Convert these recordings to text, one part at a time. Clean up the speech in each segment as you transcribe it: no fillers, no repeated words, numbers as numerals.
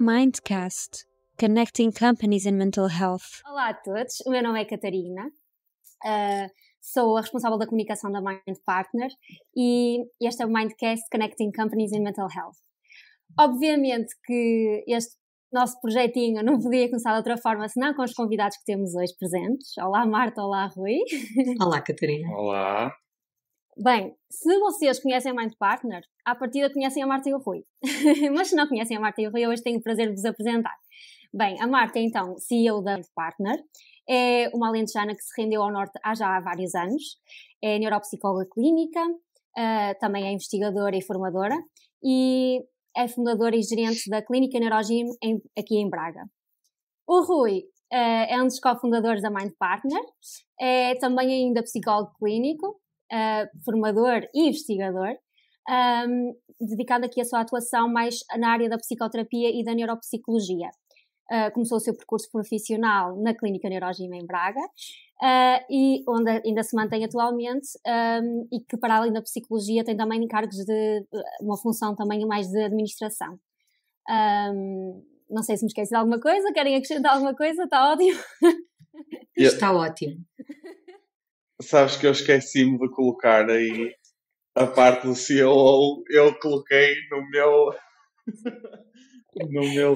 Mindcast, Connecting Companies and Mental Health. Olá a todos, o meu nome é Catarina, sou a responsável da comunicação da Mind Partner e este é o Mindcast Connecting Companies and Mental Health. Obviamente que este nosso projetinho não podia começar de outra forma senão com os convidados que temos hoje presentes. Olá Marta, olá Rui. Olá Catarina. Olá. Bem, se vocês conhecem a Mind Partner, à partida conhecem a Marta e o Rui. Mas se não conhecem a Marta e o Rui, eu hoje tenho o prazer de vos apresentar. Bem, a Marta é então CEO da Mind Partner, é uma alentejana que se rendeu ao norte há vários anos, é neuropsicóloga clínica, também é investigadora e formadora e é fundadora e gerente da Clínica Neurogym aqui em Braga. O Rui é um dos cofundadores da Mind Partner, é também ainda psicólogo clínico, formador e investigador, dedicado aqui a sua atuação mais na área da psicoterapia e da neuropsicologia. Começou o seu percurso profissional na Clínica Neurogym em Braga, e onde ainda se mantém atualmente, e que para além da psicologia tem também encargos de uma função também mais de administração. Não sei se me esqueci de alguma coisa, querem acrescentar alguma coisa? Está ótimo? Está ótimo. Sabes que eu esqueci-me de colocar aí a parte do CEO, eu coloquei no meu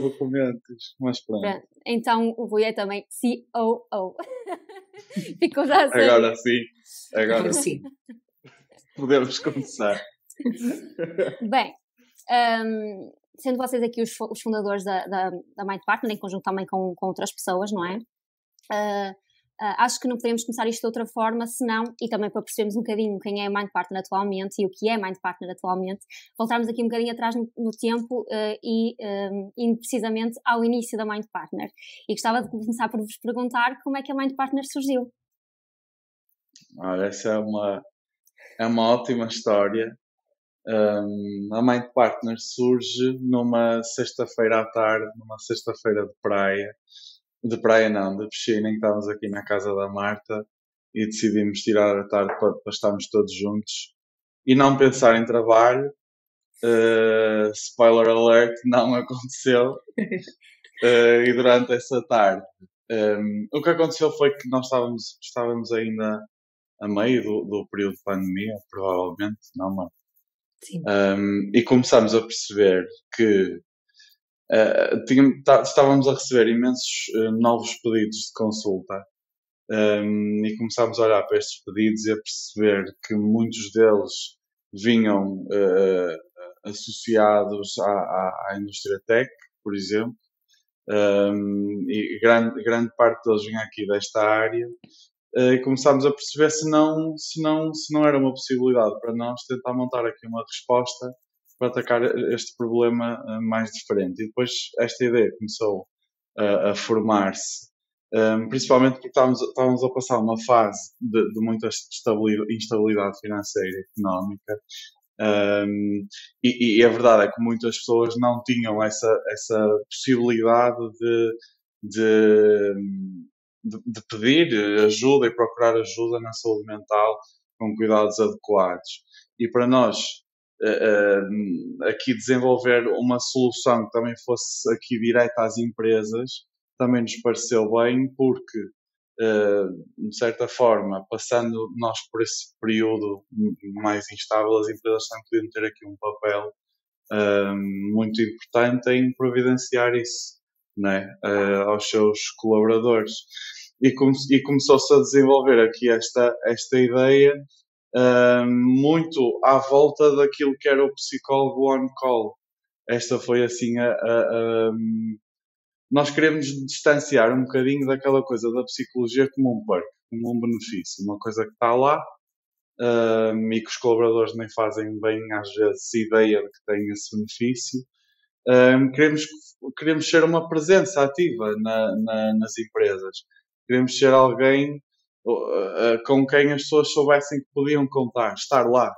documento, mas pronto. Então o Rui é também COO. Ficou já a saber. Agora sim. Podemos começar. Bem, sendo vocês aqui os fundadores da Mind Partner, em conjunto também com outras pessoas, não é? Acho que não podemos começar isto de outra forma, senão, e também para percebermos um bocadinho quem é a Mind Partner atualmente e o que é a Mind Partner atualmente, voltarmos aqui um bocadinho atrás no tempo e precisamente ao início da Mind Partner. E gostava de começar por vos perguntar como é que a Mind Partner surgiu. Olha, essa é uma ótima história. A Mind Partner surge numa sexta-feira à tarde, numa sexta-feira de praia. De praia não, de piscina, em que estávamos aqui na casa da Marta e decidimos tirar a tarde para estarmos todos juntos e não pensar em trabalho. Spoiler alert, não aconteceu. E durante essa tarde o que aconteceu foi que nós estávamos ainda a meio do período de pandemia, provavelmente, não, Marta? Sim. E começámos a perceber que estávamos a receber imensos novos pedidos de consulta, e começámos a olhar para estes pedidos e a perceber que muitos deles vinham associados à indústria tech, por exemplo, e grande parte deles vinha aqui desta área, e começámos a perceber se não era uma possibilidade para nós tentar montar aqui uma resposta para atacar este problema mais diferente. E depois esta ideia começou a formar-se, principalmente porque estávamos a passar uma fase de muita instabilidade financeira e económica, e a verdade é que muitas pessoas não tinham essa possibilidade de pedir ajuda e procurar ajuda na saúde mental com cuidados adequados. E para nós aqui desenvolver uma solução que também fosse aqui direta às empresas também nos pareceu bem, porque de certa forma, passando nós por esse período mais instável, as empresas também podiam ter aqui um papel muito importante em providenciar isso, não é? Aos seus colaboradores. E começou-se a desenvolver aqui esta ideia muito à volta daquilo que era o psicólogo on-call. Esta foi assim nós queremos distanciar um bocadinho daquela coisa da psicologia como um perk, como um benefício, uma coisa que está lá e que os colaboradores nem fazem bem às vezes ideia de que tem esse benefício. Queremos ser uma presença ativa nas empresas, queremos ser alguém com quem as pessoas soubessem que podiam contar, estar lá.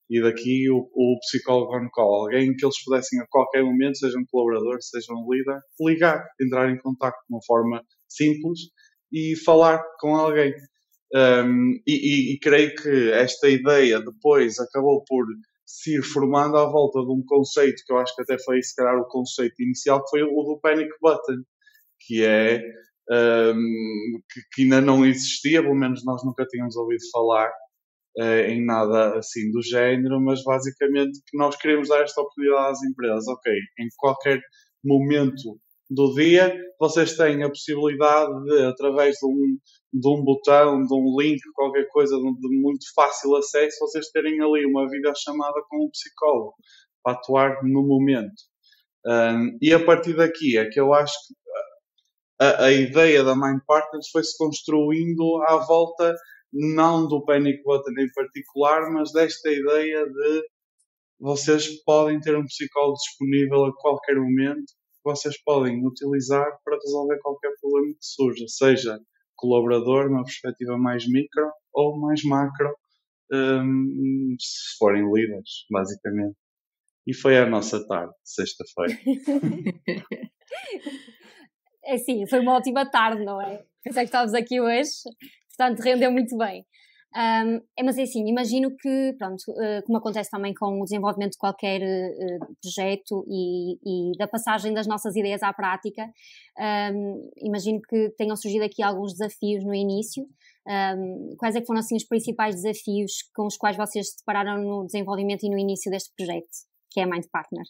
E daqui o psicólogo on-call, alguém que eles pudessem a qualquer momento, seja um colaborador, seja um líder, ligar, entrar em contacto de uma forma simples e falar com alguém. E creio que esta ideia depois acabou por se ir formando à volta de um conceito, que eu acho que até foi, se calhar, o conceito inicial, que foi o do panic button, que é, que ainda não existia, pelo menos nós nunca tínhamos ouvido falar em nada assim do género, mas basicamente que nós queremos dar esta oportunidade às empresas. Ok, em qualquer momento do dia, vocês têm a possibilidade de, através de um botão, de um link, qualquer coisa de muito fácil acesso, vocês terem ali uma videochamada com um psicólogo para atuar no momento. E a partir daqui é que eu acho que a ideia da Mind Partners foi-se construindo à volta, não do Panic Button em particular, mas desta ideia de vocês podem ter um psicólogo disponível a qualquer momento, que vocês podem utilizar para resolver qualquer problema que surja, seja colaborador, numa perspectiva mais micro ou mais macro, se forem líderes, basicamente. E foi a nossa tarde, sexta-feira. É sim, foi uma ótima tarde, não é? Pensei que estávamos aqui hoje, portanto rendeu muito bem. Mas é assim, imagino que, pronto, como acontece também com o desenvolvimento de qualquer projeto e da passagem das nossas ideias à prática, imagino que tenham surgido aqui alguns desafios no início. Quais é que foram assim os principais desafios com os quais vocês se depararam no desenvolvimento e no início deste projeto, que é a Mind Partner?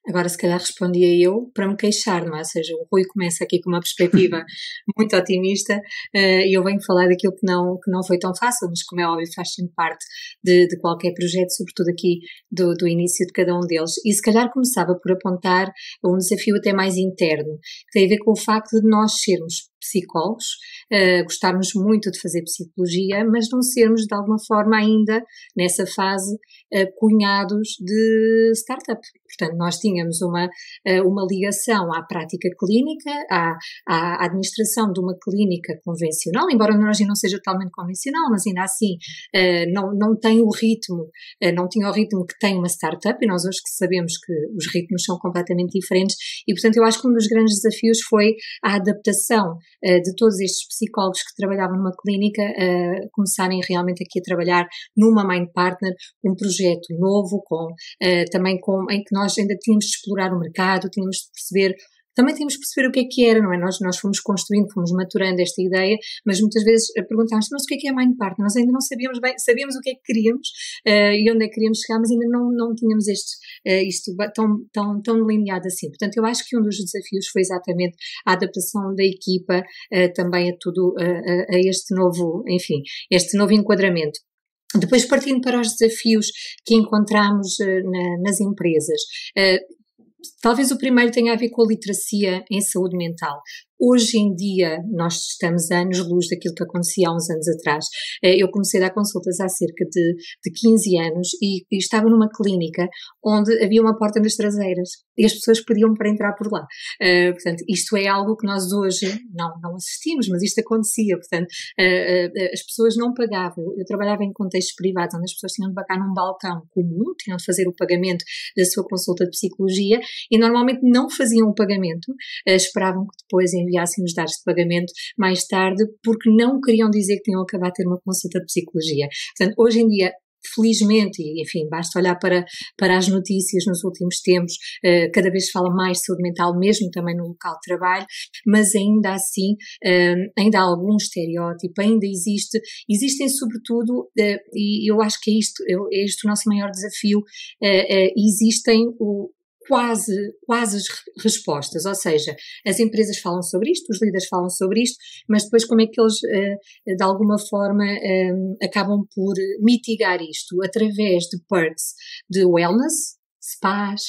Agora, se calhar, respondia eu para me queixar, não é? Ou seja, o Rui começa aqui com uma perspectiva muito otimista e eu venho falar daquilo que não foi tão fácil, mas como é óbvio faz sempre parte de qualquer projeto, sobretudo aqui do início de cada um deles. E se calhar começava por apontar um desafio até mais interno, que tem a ver com o facto de nós sermos psicólogos, gostarmos muito de fazer psicologia, mas não sermos de alguma forma ainda nessa fase cunhados de startup. Portanto, nós tínhamos uma ligação à prática clínica, à administração de uma clínica convencional, embora a neurologia não seja totalmente convencional, mas ainda assim não tem o ritmo, não tinha o ritmo que tem uma startup, e nós hoje que sabemos que os ritmos são completamente diferentes, e portanto eu acho que um dos grandes desafios foi a adaptação de todos estes psicólogos que trabalhavam numa clínica começarem realmente aqui a trabalhar numa Mind Partner, um projeto novo, em que nós ainda tínhamos de explorar o mercado, tínhamos de perceber o que era, não é? Nós fomos construindo, fomos maturando esta ideia, mas muitas vezes perguntávamos, mas o que é a Mind Partner? Nós ainda não sabíamos bem, sabíamos o que é que queríamos e onde é que queríamos chegar, mas ainda não tínhamos isto tão delineado assim. Portanto, eu acho que um dos desafios foi exatamente a adaptação da equipa também a tudo, a este novo enquadramento. Depois, partindo para os desafios que encontramos nas empresas, talvez o primeiro tenha a ver com a literacia em saúde mental. Hoje em dia, nós estamos a anos-luz daquilo que acontecia há uns anos atrás. Eu comecei a dar consultas há cerca de 15 anos e estava numa clínica onde havia uma porta nas traseiras e as pessoas pediam para entrar por lá. Portanto, isto é algo que nós hoje não assistimos, mas isto acontecia. Portanto, as pessoas não pagavam. Eu trabalhava em contextos privados onde as pessoas tinham de pagar num balcão comum, tinham de fazer o pagamento da sua consulta de psicologia e normalmente não faziam o pagamento, esperavam que depois enviassem os dados de pagamento mais tarde, porque não queriam dizer que tinham acabado de ter uma consulta de psicologia. Portanto, hoje em dia, felizmente, e enfim, basta olhar para as notícias nos últimos tempos, cada vez se fala mais de saúde mental, mesmo também no local de trabalho, mas ainda assim, ainda há algum estereótipo, ainda existem sobretudo, e eu acho que é isto o nosso maior desafio, existem quase as respostas, ou seja, as empresas falam sobre isto, os líderes falam sobre isto, mas depois como é que eles, de alguma forma, acabam por mitigar isto através de perks de wellness, spas,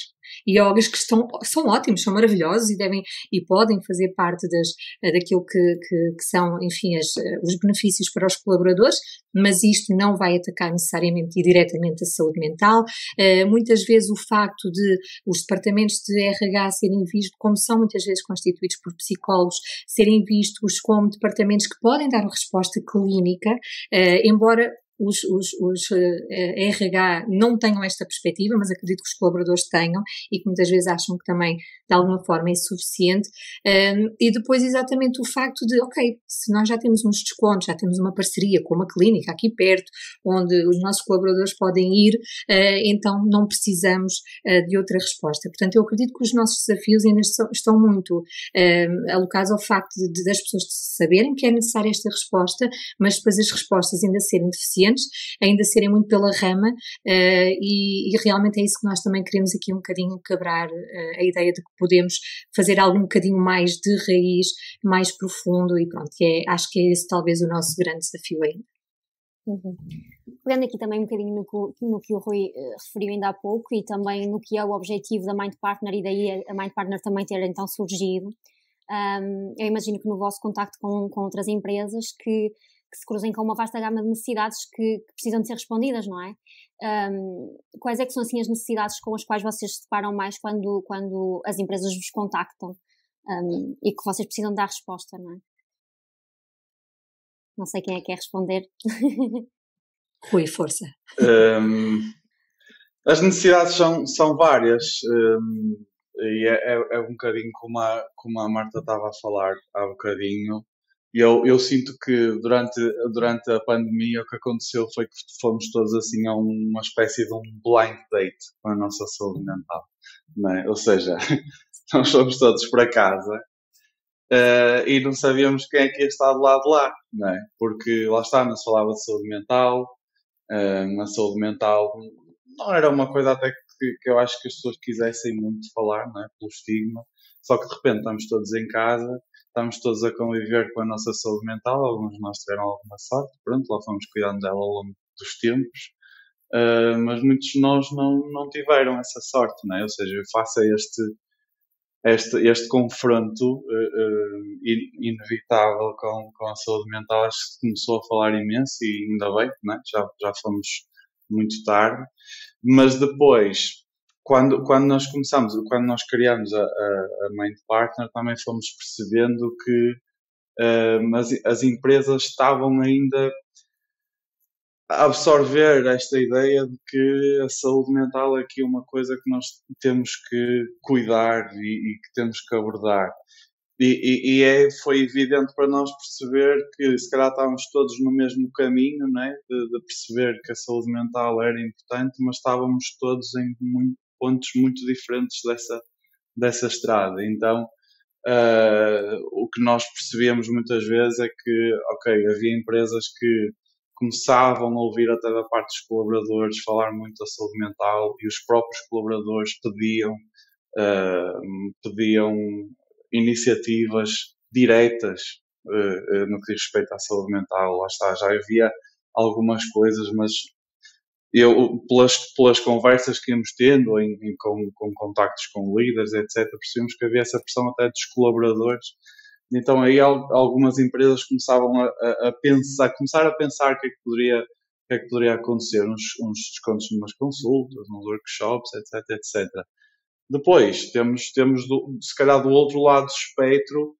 yogas que são ótimos, são maravilhosos e podem fazer parte daquilo que são, enfim, os benefícios para os colaboradores, mas isto não vai atacar necessariamente e diretamente a saúde mental. Muitas vezes o facto de os departamentos de RH serem vistos, como são muitas vezes constituídos por psicólogos, serem vistos como departamentos que podem dar uma resposta clínica, embora os RH não tenham esta perspectiva, mas acredito que os colaboradores tenham e que muitas vezes acham que também de alguma forma é suficiente. E depois exatamente o facto de, ok, se nós já temos uns descontos, já temos uma parceria com uma clínica aqui perto, onde os nossos colaboradores podem ir, então não precisamos de outra resposta. Portanto, eu acredito que os nossos desafios ainda estão muito alocados ao facto das pessoas saberem que é necessária esta resposta, mas depois as respostas ainda serem deficientes, ainda serem muito pela rama, e realmente é isso que nós também queremos aqui um bocadinho quebrar a ideia de que podemos fazer algo um bocadinho mais de raiz, mais profundo e pronto, acho que é esse talvez o nosso grande desafio ainda. Uhum. Pegando aqui também um bocadinho no que o Rui referiu ainda há pouco e também no que é o objetivo da Mind Partner e daí a Mind Partner também ter então surgido, eu imagino que no vosso contacto com outras empresas que se cruzem com uma vasta gama de necessidades que precisam de ser respondidas, não é? Quais é que são assim as necessidades com as quais vocês se deparam mais quando as empresas vos contactam e que vocês precisam dar resposta, não é? Não sei quem é que quer responder. Rui, força. As necessidades são várias, e é um bocadinho como a Marta estava a falar há bocadinho. Eu sinto que durante a pandemia o que aconteceu foi que fomos todos assim a uma espécie de um blind date com a nossa saúde mental, não é? Ou seja, nós fomos todos para casa e não sabíamos quem é que ia estar do lado de lá, não é? Porque lá está, não se falava de saúde mental, a saúde mental não era uma coisa até que eu acho que as pessoas quisessem muito falar, não é? Pelo estigma, só que de repente estamos todos em casa, estamos todos a conviver com a nossa saúde mental, alguns de nós tiveram alguma sorte, pronto, lá fomos cuidando dela ao longo dos tempos, mas muitos de nós não tiveram essa sorte, não é? Ou seja, eu faço este confronto inevitável com a saúde mental, acho que começou a falar imenso e ainda bem, não é? Já fomos muito tarde, mas depois, quando nós criamos a Mind Partner, também fomos percebendo que as empresas estavam ainda a absorver esta ideia de que a saúde mental é aqui uma coisa que nós temos que cuidar e que temos que abordar. Foi evidente para nós perceber que se calhar estávamos todos no mesmo caminho, não é? De perceber que a saúde mental era importante, mas estávamos todos em pontos muito diferentes dessa estrada. Então, o que nós percebíamos muitas vezes é que, ok, havia empresas que começavam a ouvir até da parte dos colaboradores falar muito da saúde mental e os próprios colaboradores pediam iniciativas diretas no que diz respeito à saúde mental. Lá está, já havia algumas coisas, mas eu, pelas conversas que íamos tendo com contactos com líderes, etc., percebemos que havia essa pressão até dos colaboradores. Então aí algumas empresas começaram a pensar o que é que poderia acontecer, uns descontos numas consultas, nos workshops, etc. Depois temos se calhar do outro lado do espectro,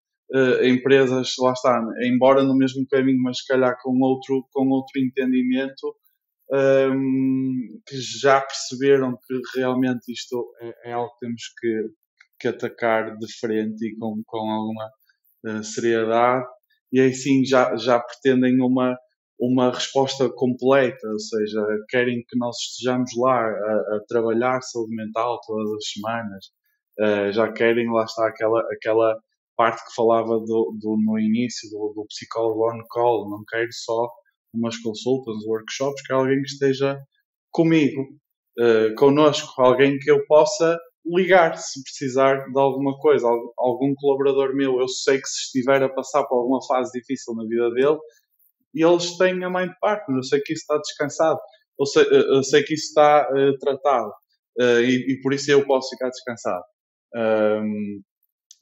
empresas, lá está, embora no mesmo caminho, mas se calhar com outro entendimento, que já perceberam que realmente isto é algo que temos que atacar de frente e com alguma seriedade, e aí sim já pretendem uma resposta completa, ou seja, querem que nós estejamos lá a trabalhar saúde mental todas as semanas, já querem, lá está, aquela parte que falava no início do psicólogo on call, não quero só umas consultas, workshops, quero alguém que esteja comigo, connosco, alguém que eu possa ligar se precisar de alguma coisa, algum colaborador meu, eu sei que se estiver a passar por alguma fase difícil na vida dele, eles têm a Mind Partner, eu sei que isso está descansado, eu sei que isso está tratado, e por isso eu posso ficar descansado.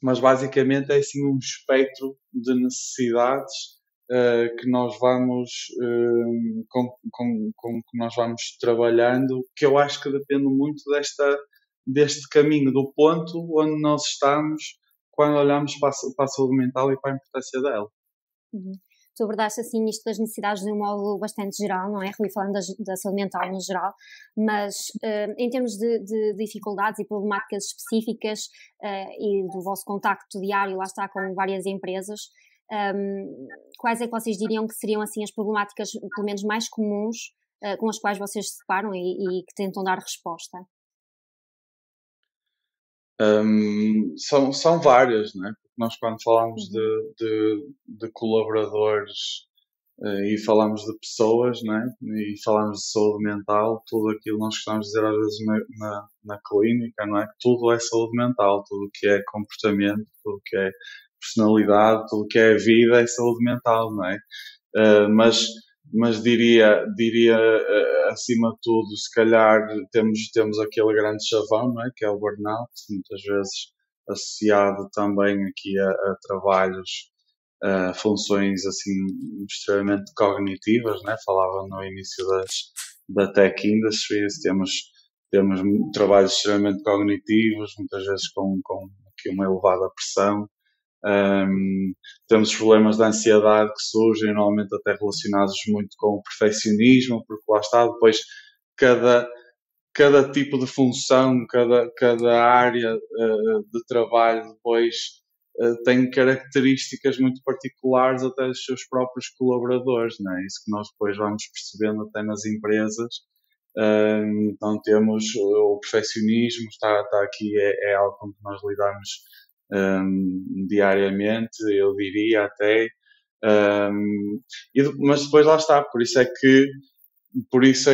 Mas basicamente é assim um espectro de necessidades que nós vamos com que nós vamos trabalhando, que eu acho que depende muito deste caminho, do ponto onde nós estamos quando olhamos para a saúde mental e para a importância dela. Uhum. tu abordaste assim isto das necessidades de um modo bastante geral, não é, Rui, falando da saúde mental no geral, mas em termos de dificuldades e problemáticas específicas e do vosso contacto diário, lá está, com várias empresas, quais é que vocês diriam que seriam assim as problemáticas, pelo menos mais comuns, com as quais vocês se deparam e que tentam dar resposta? São várias, não é? Porque nós quando falamos de colaboradores e falamos de pessoas, não é? E falamos de saúde mental, tudo aquilo nós gostamos de dizer às vezes na clínica, não é? Que tudo é saúde mental, tudo o que é comportamento, tudo o que é personalidade, tudo o que é vida é saúde mental, não é? Mas diria acima de tudo, se calhar temos aquele grande chavão, não é? Que é o burnout, muitas vezes associado também aqui a trabalhos, funções assim extremamente cognitivas, né? Falava no início da tech industries, temos trabalhos extremamente cognitivos, muitas vezes com aqui uma elevada pressão. Temos problemas de ansiedade que surgem, normalmente até relacionados muito com o perfeccionismo, porque lá está, depois cada tipo de função, cada área de trabalho depois tem características muito particulares até dos seus próprios colaboradores, não é? Isso que nós depois vamos percebendo até nas empresas. Então temos o perfeccionismo, está aqui, é algo com que nós lidamos diariamente, eu diria até, mas depois lá está, por isso é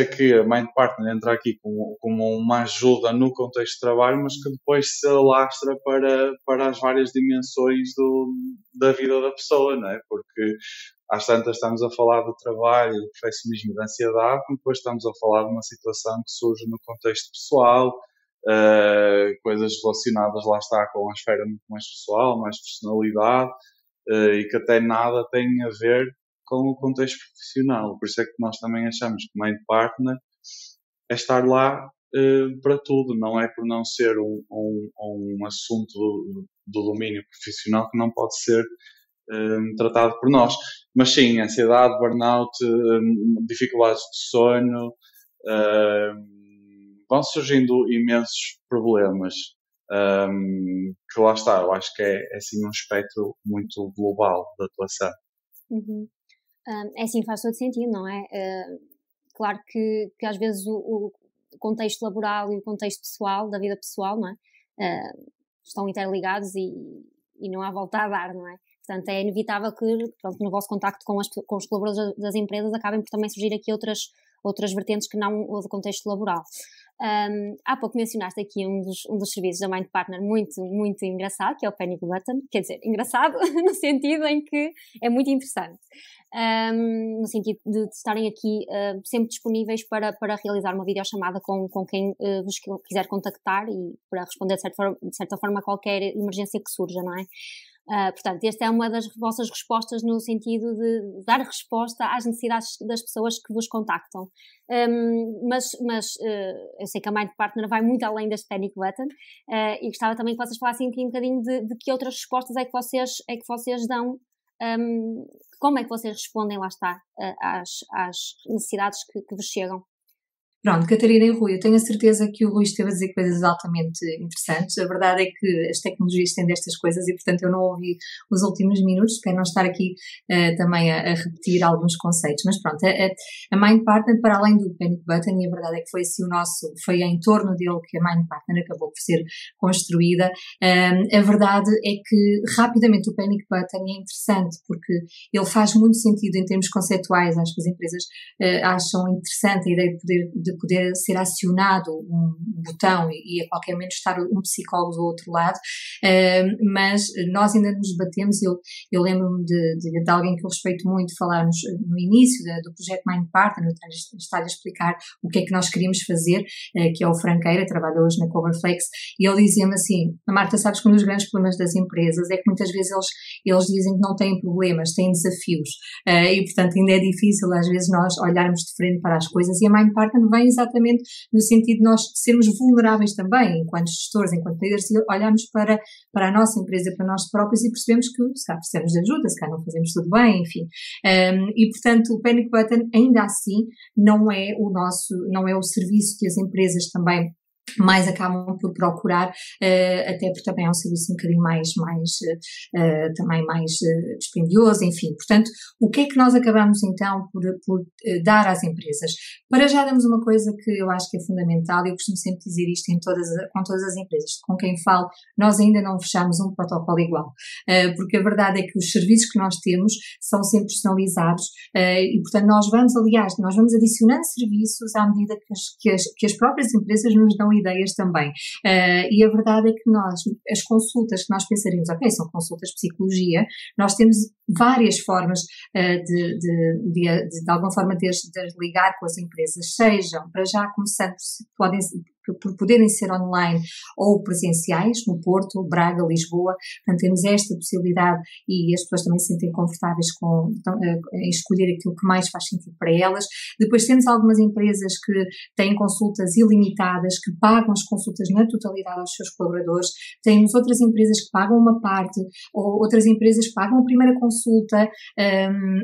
que a Mind Partner entra aqui como uma ajuda no contexto de trabalho, mas que depois se alastra para as várias dimensões da vida da pessoa, não é? Porque às tantas estamos a falar do trabalho, do perfeccionismo e da ansiedade, mas depois estamos a falar de uma situação que surge no contexto pessoal, coisas relacionadas, lá está, com a esfera muito mais pessoal, mais personalidade, e que até nada tem a ver com o contexto profissional. Por isso é que nós também achamos que Mind Partner é estar lá para tudo, não é por não ser um assunto do domínio profissional que não pode ser tratado por nós. Mas sim, ansiedade, burnout, dificuldades de sono, vão surgindo imensos problemas, que lá está, eu acho que é assim um espectro muito global de atuação. Uhum. É assim, faz todo sentido, não é? Claro que às vezes o contexto laboral e o contexto pessoal, da vida pessoal, não é? Estão interligados e não há volta a dar, não é? Portanto, é inevitável que, pronto, no vosso contacto com os colaboradores das empresas acabem por também surgir aqui outras vertentes que não o do contexto laboral. Há pouco mencionaste aqui um dos serviços da Mind Partner muito, muito engraçado, que é o Panic Button. Quer dizer, engraçado no sentido em que é muito interessante. No sentido de estarem aqui sempre disponíveis para realizar uma videochamada com quem vos quiser contactar e para responder de certa forma a qualquer emergência que surja, não é? Portanto, esta é uma das vossas respostas no sentido de dar resposta às necessidades das pessoas que vos contactam. Mas eu sei que a Mind Partner vai muito além deste Panic Button e gostava também que vocês falassem aqui um bocadinho de que outras respostas é que vocês dão, como é que vocês respondem, lá está, às necessidades que vos chegam. Pronto, Catarina e Rui, eu tenho a certeza que o Rui esteve a dizer coisas altamente interessantes. A verdade é que as tecnologias têm destas coisas e, portanto, eu não ouvi os últimos minutos, para não estar aqui também a repetir alguns conceitos. Mas pronto, a Mind Partner, para além do Panic Button, e a verdade é que foi assim foi em torno dele que a Mind Partner acabou por ser construída. A verdade é que, rapidamente, o Panic Button é interessante porque ele faz muito sentido em termos conceituais. Acho que as empresas acham interessante a ideia de poder ser acionado um botão e a qualquer momento estar um psicólogo do outro lado, mas nós ainda nos debatemos. Eu lembro-me de alguém que eu respeito muito falarmos no início do projeto Mind Partner, estar a explicar o que é que nós queríamos fazer, que é o Franqueira, trabalha hoje na Coverflex, e ele dizia-me assim: Marta, sabes que um dos grandes problemas das empresas é que muitas vezes eles dizem que não têm problemas, têm desafios, e portanto ainda é difícil às vezes nós olharmos de frente para as coisas, e a Mind Partner vem vem exatamente no sentido de nós sermos vulneráveis também, enquanto gestores, enquanto líderes, e olharmos para a nossa empresa, para nós próprios e percebemos que se calhar precisamos de ajuda, se calhar não fazemos tudo bem, enfim. E portanto o Panic Button ainda assim não é o serviço que as empresas também mais acabam por procurar, até porque também é um serviço um bocadinho também mais dispendioso, enfim. Portanto, o que é que nós acabamos então por dar às empresas? Para já damos uma coisa que eu acho que é fundamental, e eu costumo sempre dizer isto com todas as empresas, com quem falo, nós ainda não fechamos um protocolo igual, porque a verdade é que os serviços que nós temos são sempre personalizados, e portanto nós vamos adicionando serviços à medida que as próprias empresas nos dão ideias também. E a verdade é que as consultas que nós pensaremos, ok, são consultas de psicologia, nós temos várias formas de alguma forma de ligar com as empresas, sejam, para já começando, por poderem ser online ou presenciais, no Porto, Braga, Lisboa. Portanto, temos esta possibilidade e as pessoas também se sentem confortáveis em escolher aquilo que mais faz sentido para elas. Depois temos algumas empresas que têm consultas ilimitadas, que pagam as consultas na totalidade aos seus colaboradores. Temos outras empresas que pagam uma parte, ou outras empresas que pagam a primeira consulta,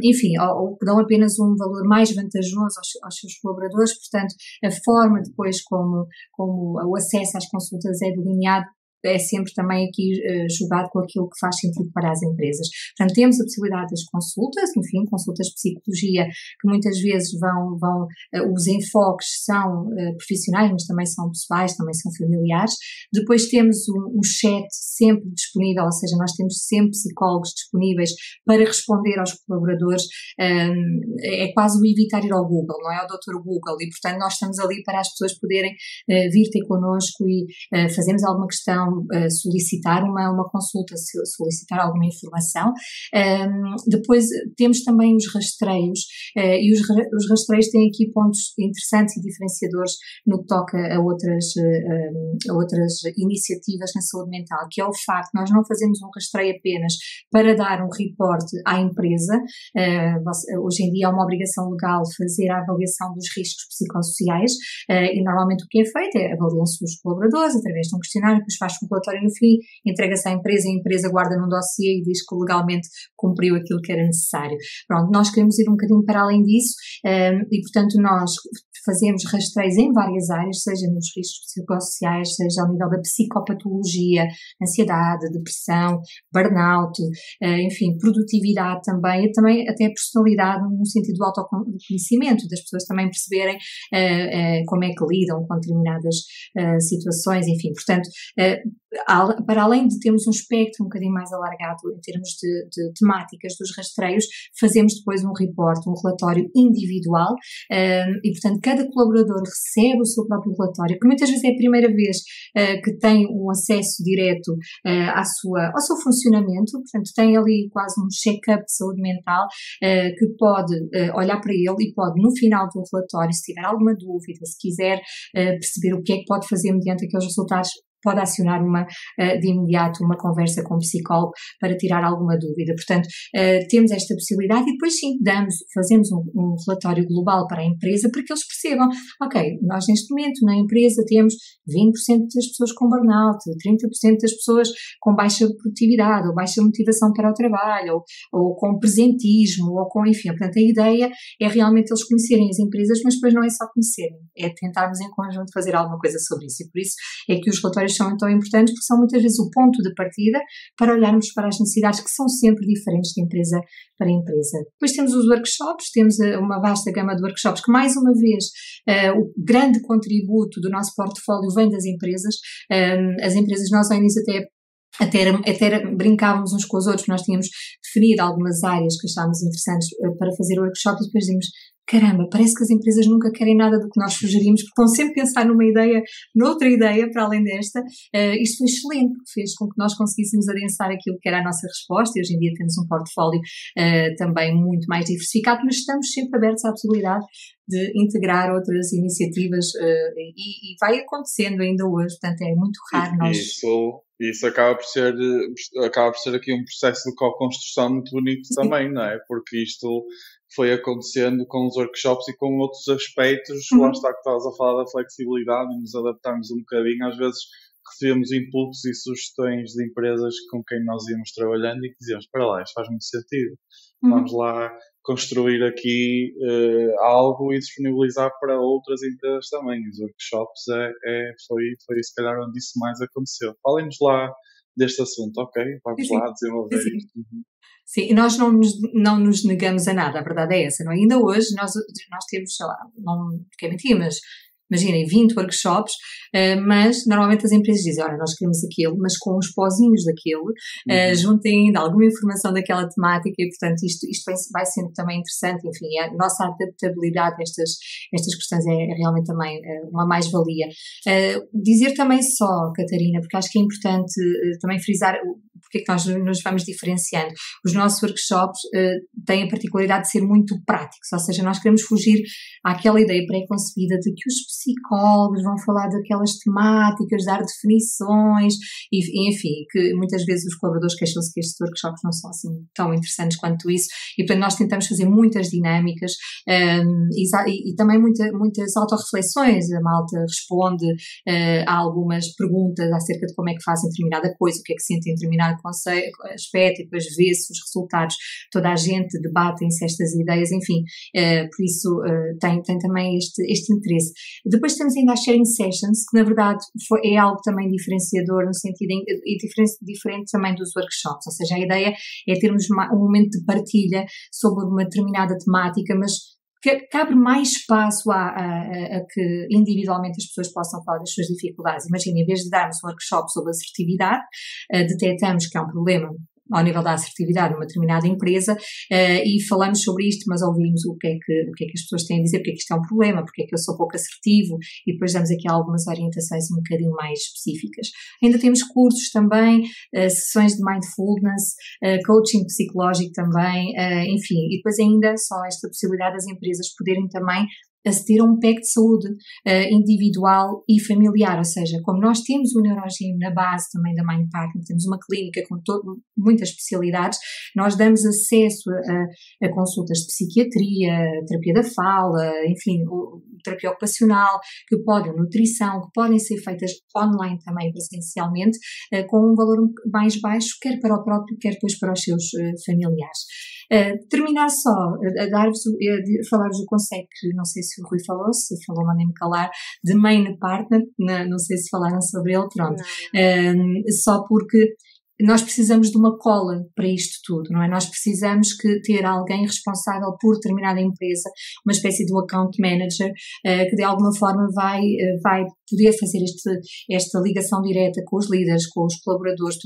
enfim, ou que dão apenas um valor mais vantajoso aos seus colaboradores. Portanto, a forma depois como o acesso às consultas é delineado é sempre também aqui jogado com aquilo que faz sentido para as empresas. Portanto, temos a possibilidade das consultas, enfim, consultas de psicologia, que muitas vezes os enfoques são profissionais, mas também são pessoais, também são familiares. Depois temos um chat sempre disponível, ou seja, nós temos sempre psicólogos disponíveis para responder aos colaboradores. É quase o evitar ir ao Google, não é ao Dr. Google, e portanto nós estamos ali para as pessoas poderem vir ter connosco e fazermos alguma questão, solicitar uma consulta, solicitar alguma informação. Depois temos também os rastreios, e os rastreios têm aqui pontos interessantes e diferenciadores no que toca a outras iniciativas na saúde mental, que é o facto de nós não fazemos um rastreio apenas para dar um reporte à empresa. Hoje em dia é uma obrigação legal fazer a avaliação dos riscos psicossociais, e normalmente o que é feito é avaliam-se os colaboradores através de um questionário, depois faz um relatório no fim, entrega-se à empresa e a empresa guarda num dossiê e diz que legalmente cumpriu aquilo que era necessário. Pronto, nós queremos ir um bocadinho para além disso, e portanto nós fazemos rastreios em várias áreas, seja nos riscos psicossociais, seja ao nível da psicopatologia, ansiedade, depressão, burnout, enfim, produtividade também, e também até personalidade no sentido do autoconhecimento, das pessoas também perceberem como é que lidam com determinadas situações, enfim, portanto, para além de termos um espectro um bocadinho mais alargado em termos de temáticas dos rastreios, fazemos depois um report, um relatório individual, e portanto cada colaborador recebe o seu próprio relatório, que muitas vezes é a primeira vez que tem um acesso direto ao seu funcionamento, portanto tem ali quase um check-up de saúde mental, que pode olhar para ele e pode no final do relatório, se tiver alguma dúvida, se quiser perceber o que é que pode fazer mediante aqueles resultados, pode acionar de imediato uma conversa com o psicólogo para tirar alguma dúvida. Portanto, temos esta possibilidade e depois sim, fazemos um relatório global para a empresa para que eles percebam, ok, nós neste momento na empresa temos 20% das pessoas com burnout, 30% das pessoas com baixa produtividade ou baixa motivação para o trabalho, ou com presentismo, ou com, enfim, portanto a ideia é realmente eles conhecerem as empresas, mas depois não é só conhecerem, é tentarmos em conjunto fazer alguma coisa sobre isso, e por isso é que os relatórios são tão importantes, porque são muitas vezes o ponto de partida para olharmos para as necessidades que são sempre diferentes de empresa para empresa. Depois temos os workshops, temos uma vasta gama de workshops que, mais uma vez, o grande contributo do nosso portfólio vem das empresas. As empresas, nós ao início até brincávamos uns com os outros, nós tínhamos definido algumas áreas que achávamos interessantes para fazer workshops, e depois dizíamos, caramba, parece que as empresas nunca querem nada do que nós sugerimos, porque vão sempre pensar numa ideia, noutra ideia para além desta. Isto foi excelente, porque fez com que nós conseguíssemos adensar aquilo que era a nossa resposta, e hoje em dia temos um portfólio também muito mais diversificado, mas estamos sempre abertos à possibilidade de integrar outras iniciativas, e vai acontecendo ainda hoje, portanto é muito raro nós... Isso acaba por ser aqui um processo de co-construção muito bonito também, não é? Porque isto foi acontecendo com os workshops e com outros aspectos. Lá está que estavas a falar da flexibilidade e nos adaptarmos um bocadinho. Às vezes recebemos inputs e sugestões de empresas com quem nós íamos trabalhando e que dizíamos, espera lá, isto faz muito sentido. Vamos lá construir aqui algo e disponibilizar para outras empresas também. Os workshops foi se calhar onde isso mais aconteceu. Falem-nos lá deste assunto, ok? Vamos lá desenvolver isto. Sim, e nós não nos negamos a nada, a verdade é essa, não é? Ainda hoje nós temos, sei lá, não quero mentir, mas imaginem, 20 workshops, mas normalmente as empresas dizem, olha, nós queremos aquilo, mas com os pozinhos daquilo, juntem ainda alguma informação daquela temática e, portanto, isto vai sendo também interessante, enfim, a nossa adaptabilidade a estas questões é realmente também uma mais-valia. Dizer também só, Catarina, porque acho que é importante também frisar porque é que nós nos vamos diferenciando. Os nossos workshops têm a particularidade de ser muito práticos, ou seja, nós queremos fugir àquela ideia pré-concebida de que os psicólogos vão falar daquelas temáticas, dar definições, e enfim, que muitas vezes os colaboradores queixam-se que estes workshops não são assim tão interessantes quanto isso, e portanto nós tentamos fazer muitas dinâmicas e também muitas autorreflexões. A malta responde a algumas perguntas acerca de como é que fazem determinada coisa, o que é que sentem em determinado aspecto, e depois vê-se os resultados, toda a gente debatem-se estas ideias, enfim, por isso tem também este interesse. Depois temos ainda as sharing sessions, que na verdade é algo também diferenciador no sentido, e diferente também dos workshops, ou seja, a ideia é termos um momento de partilha sobre uma determinada temática, mas que abre mais espaço a que individualmente as pessoas possam falar das suas dificuldades. Imagina, em vez de darmos um workshop sobre assertividade, detectamos que há um problema ao nível da assertividade numa determinada empresa e falamos sobre isto, mas ouvimos o que é que as pessoas têm a dizer, porque é que isto é um problema, porque é que eu sou pouco assertivo, e depois damos aqui algumas orientações um bocadinho mais específicas. Ainda temos cursos também, sessões de mindfulness, coaching psicológico também, enfim, e depois ainda só esta possibilidade das empresas poderem também aceder a um pack de saúde individual e familiar, ou seja, como nós temos o Neurogym na base também da Mind Partner, temos uma clínica com muitas especialidades, nós damos acesso a consultas de psiquiatria, terapia da fala, enfim, terapia ocupacional, nutrição, que podem ser feitas online também presencialmente, com um valor mais baixo, quer para o próprio, quer depois para os seus familiares. Terminar só, falar-vos do conceito que não sei se o Rui falou, se falou, mandem-me calar, de Main Partner, não sei se falaram sobre ele, pronto, só porque nós precisamos de uma cola para isto tudo, não é? Nós precisamos ter alguém responsável por determinada empresa, uma espécie de account manager, que de alguma forma vai poder fazer esta ligação direta com os líderes, com os colaboradores,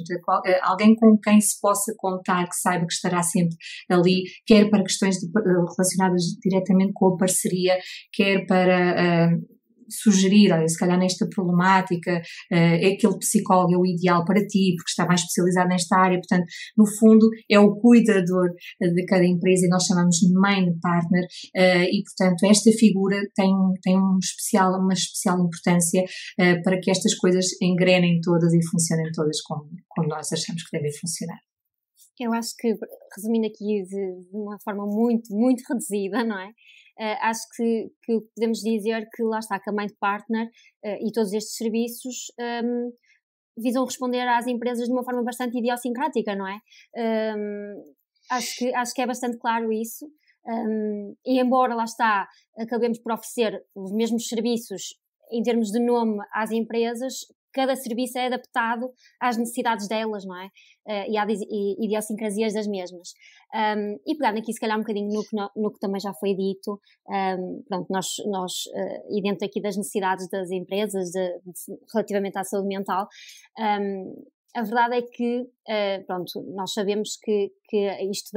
alguém com quem se possa contar, que saiba que estará sempre ali, quer para questões relacionadas diretamente com a parceria, quer para sugerir, olha, se calhar nesta problemática, aquele psicólogo é o ideal para ti, porque está mais especializado nesta área, portanto, no fundo, é o cuidador de cada empresa e nós chamamos de main partner, e portanto, esta figura tem uma especial importância para que estas coisas engrenem todas e funcionem todas como nós achamos que devem funcionar. Eu acho que, resumindo aqui de uma forma muito, muito reduzida, não é? Acho que podemos dizer que lá está, que a Mind Partner e todos estes serviços visam responder às empresas de uma forma bastante idiosincrática, não é? Acho que é bastante claro isso, e embora lá está, acabemos por oferecer os mesmos serviços em termos de nome às empresas, cada serviço é adaptado às necessidades delas, não é? E às idiosincrasias das mesmas. E pegando aqui se calhar um bocadinho no que também já foi dito, pronto, nós e dentro aqui das necessidades das empresas relativamente à saúde mental, a verdade é que, pronto, nós sabemos que isto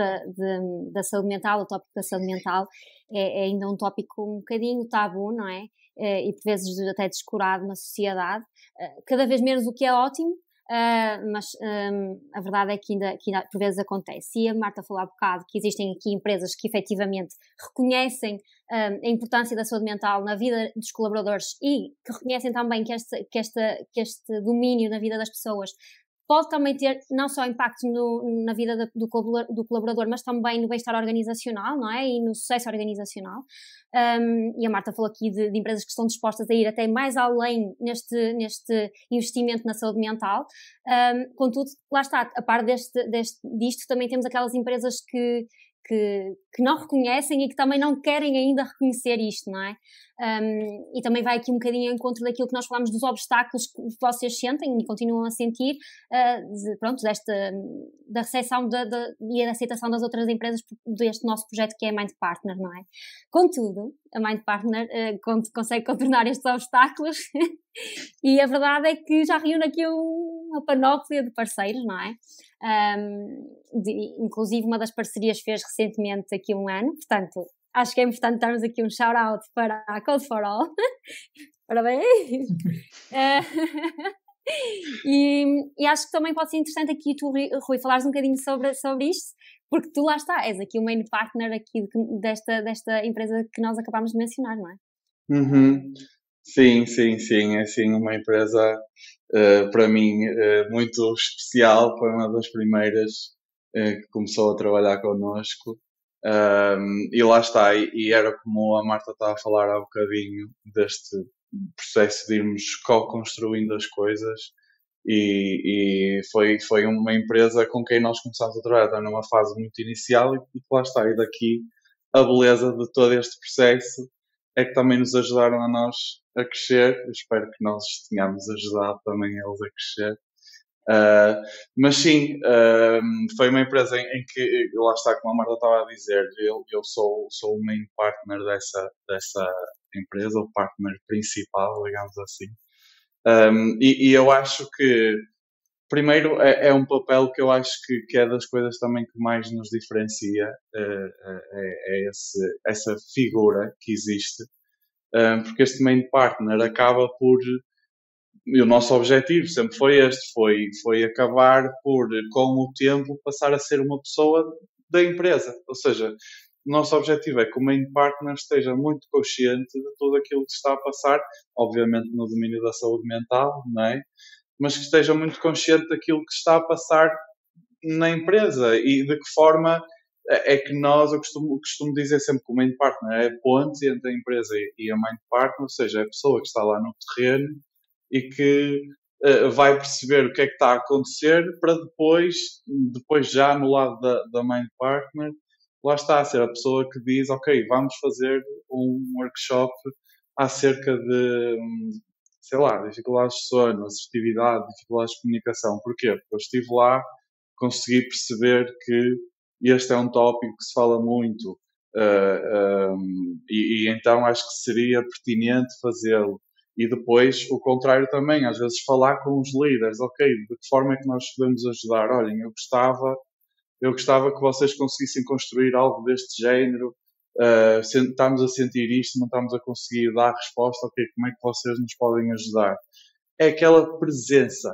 da saúde mental, o tópico da saúde mental, é ainda um tópico um bocadinho tabu, não é? E por vezes até descurado na sociedade, cada vez menos, o que é ótimo, mas a verdade é que ainda por vezes acontece. E a Marta falou há bocado que existem aqui empresas que efetivamente reconhecem a importância da saúde mental na vida dos colaboradores e que reconhecem também que este domínio na vida das pessoas pode também ter não só impacto na vida do colaborador, mas também no bem-estar organizacional, não é? E no sucesso organizacional. E a Marta falou aqui de empresas que estão dispostas a ir até mais além neste investimento na saúde mental. Contudo, lá está, a par disto também temos aquelas empresas que não reconhecem e que também não querem ainda reconhecer isto, não é? E também vai aqui um bocadinho ao encontro daquilo que nós falamos dos obstáculos que vocês sentem e continuam a sentir, da recepção e da aceitação das outras empresas deste nosso projeto que é a Mind Partner, não é? Contudo, a Mind Partner consegue contornar estes obstáculos e a verdade é que já reúne aqui uma panóplia de parceiros, não é? Inclusive uma das parcerias fez recentemente aqui um ano, portanto acho que é importante darmos aqui um shout-out para a Code for All. Parabéns! E acho que também pode ser interessante aqui tu, Rui, falares um bocadinho sobre isto, porque tu lá está, és aqui o main partner aqui desta empresa que nós acabámos de mencionar, não é? Uhum. Sim, é assim uma empresa para mim muito especial, foi uma das primeiras que começou a trabalhar connosco. E lá está, e era como a Marta estava a falar há bocadinho deste processo de irmos co-construindo as coisas e foi uma empresa com quem nós começámos a trabalhar, está numa fase muito inicial e lá está, e daqui a beleza de todo este processo é que também nos ajudaram a nós a crescer. Eu espero que nós tenhamos ajudado também eles a crescer. Mas sim, foi uma empresa em que, lá está, como a Marta estava a dizer, eu sou o main partner dessa empresa, o partner principal, digamos assim. E eu acho que, primeiro, é um papel que eu acho que é das coisas também que mais nos diferencia, essa figura que existe, porque este main partner acaba por... E o nosso objetivo sempre foi este, foi acabar por, com o tempo, passar a ser uma pessoa da empresa. Ou seja, o nosso objetivo é que o main partner esteja muito consciente de tudo aquilo que está a passar, obviamente no domínio da saúde mental, não é? Mas que esteja muito consciente daquilo que está a passar na empresa e de que forma é que nós, eu costumo dizer sempre que o main partner é a ponte entre a empresa e a main partner, ou seja, é a pessoa que está lá no terreno e que vai perceber o que é que está a acontecer para depois já no lado da main partner, lá está a ser a pessoa que diz, ok, vamos fazer um workshop acerca de, sei lá, dificuldades de sono, assertividade, dificuldades de comunicação. Porquê? Porque eu estive lá, consegui perceber que este é um tópico que se fala muito e então acho que seria pertinente fazê-lo. E depois, o contrário também, às vezes falar com os líderes, ok, de que forma é que nós podemos ajudar? Olhem, eu gostava que vocês conseguissem construir algo deste género, estamos a sentir isto, não estamos a conseguir dar resposta, ok, como é que vocês nos podem ajudar? É aquela presença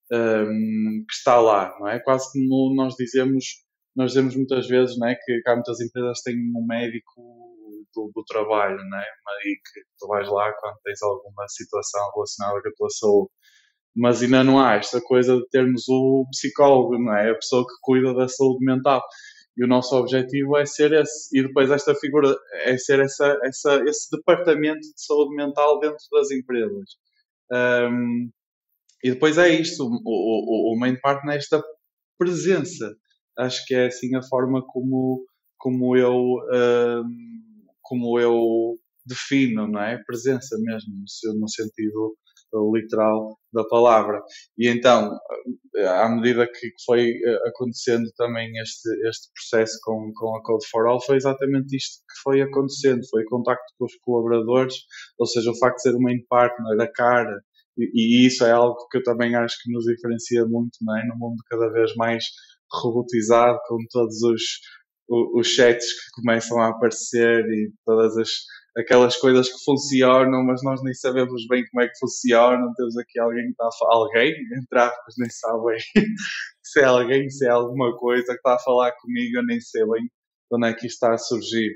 que está lá, não é? Quase como nós dizemos muitas vezes, não é, que há muitas empresas que têm um médico do trabalho, não é? E que tu vais lá quando tens alguma situação relacionada com a tua saúde. Mas ainda não há esta coisa de termos o psicólogo, não é? A pessoa que cuida da saúde mental. E o nosso objetivo é ser esse. E depois esta figura é ser esse departamento de saúde mental dentro das empresas. E depois é isto. O main partner é esta presença. Acho que é assim a forma como eu defino, não é? Presença mesmo, no sentido literal da palavra. E então, à medida que foi acontecendo também este processo com a Code for All, foi exatamente isto que foi acontecendo. Foi contacto com os colaboradores, ou seja, o facto de ser o main partner, a cara, e isso é algo que eu também acho que nos diferencia muito, não é? No mundo cada vez mais robotizado, com todos os chats que começam a aparecer e todas aquelas coisas que funcionam, mas nós nem sabemos bem como é que funcionam. Temos aqui alguém que está a falar, alguém, entre aspas, nem sabe bem se é alguém, se é alguma coisa que está a falar comigo, eu nem sei bem de onde é que isto está a surgir.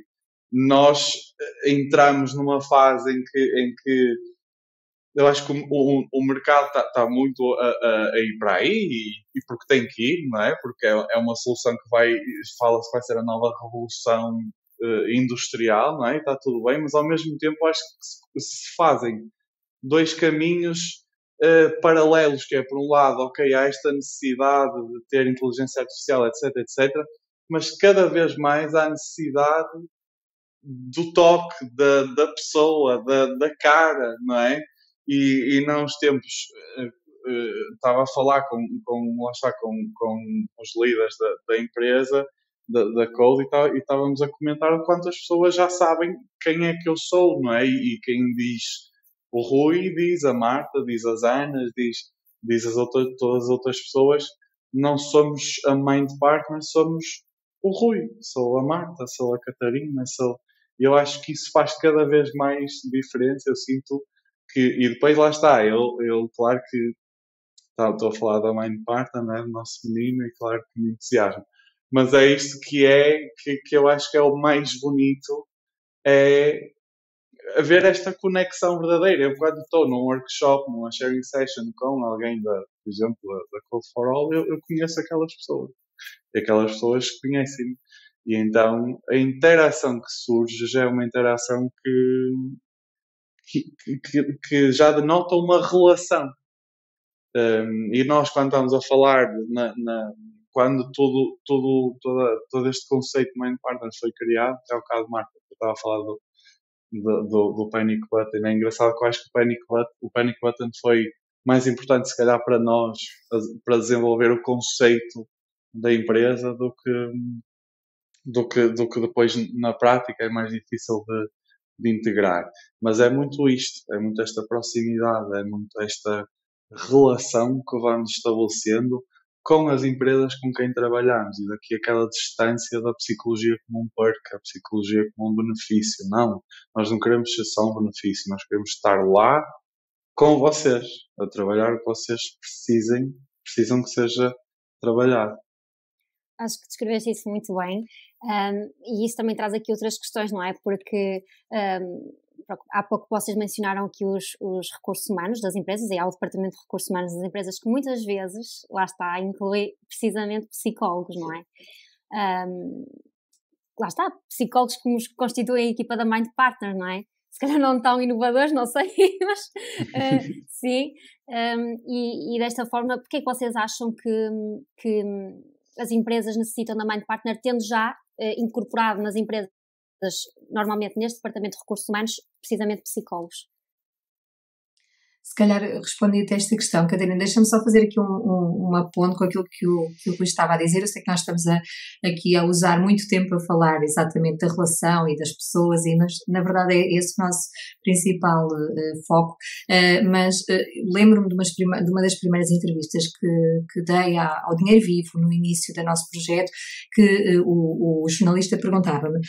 Nós entramos numa fase em que eu acho que o mercado está muito a ir para aí e porque tem que ir, não é? Porque é uma solução que fala-se que vai ser a nova revolução industrial, não é? E está tudo bem, mas ao mesmo tempo acho que se fazem dois caminhos paralelos, que é, por um lado, ok, há esta necessidade de ter inteligência artificial, etc, etc, mas cada vez mais há necessidade do toque da pessoa, da cara, não é? E não os tempos, estava a falar com os líderes da empresa, da Code, e estávamos a comentar quantas pessoas já sabem quem é que eu sou, não é? E quem diz o Rui, diz a Marta, diz as Anas, diz todas as outras pessoas. Não somos a Mind Partner, somos o Rui, sou a Marta, sou a Catarina, e eu acho que isso faz cada vez mais diferença. Eu sinto que, e depois lá está, eu claro que estou a falar da Mind Partner, né, do nosso menino, e claro que me entusiasmo. Mas é isto que eu acho que é o mais bonito, é haver esta conexão verdadeira. Eu, quando estou num workshop, numa sharing session com alguém, por exemplo, da Code for All, eu conheço aquelas pessoas. E aquelas pessoas conhecem-me. E então a interação que surge já é uma interação que já denota uma relação. E nós, quando estamos a falar, quando todo este conceito de Mind Partner foi criado, é o caso de Marta, eu estava a falar do Panic Button. É engraçado que eu acho que o Panic Button foi mais importante, se calhar, para nós, para desenvolver o conceito da empresa do que depois na prática é mais difícil de integrar. Mas é muito isto, é muito esta proximidade, é muito esta relação que vamos estabelecendo com as empresas com quem trabalhamos, e daqui aquela distância da psicologia como um perk, a psicologia como um benefício. Não, nós não queremos ser só um benefício, nós queremos estar lá com vocês, a trabalhar o que vocês precisam que seja trabalhado. Acho que descreveste isso muito bem, e isso também traz aqui outras questões, não é? Porque há pouco vocês mencionaram aqui os recursos humanos das empresas, e há o departamento de recursos humanos das empresas que muitas vezes, lá está, inclui precisamente psicólogos, não é? Lá está, psicólogos que nos constituem a equipa da Mind Partner, não é? Se calhar não tão inovadores, não sei, mas sim. E desta forma, porque é que vocês acham que as empresas necessitam da Mind Partner, tendo já incorporado nas empresas, normalmente neste departamento de recursos humanos, precisamente psicólogos? Se calhar respondi até esta questão, Catarina. Deixa-me só fazer aqui uma ponte com aquilo que o Rui estava a dizer. Eu sei que nós estamos aqui a usar muito tempo a falar exatamente da relação e das pessoas, mas na verdade é esse o nosso principal foco. Mas lembro-me de uma das primeiras entrevistas que dei ao Dinheiro Vivo, no início do nosso projeto, que o jornalista perguntava-me: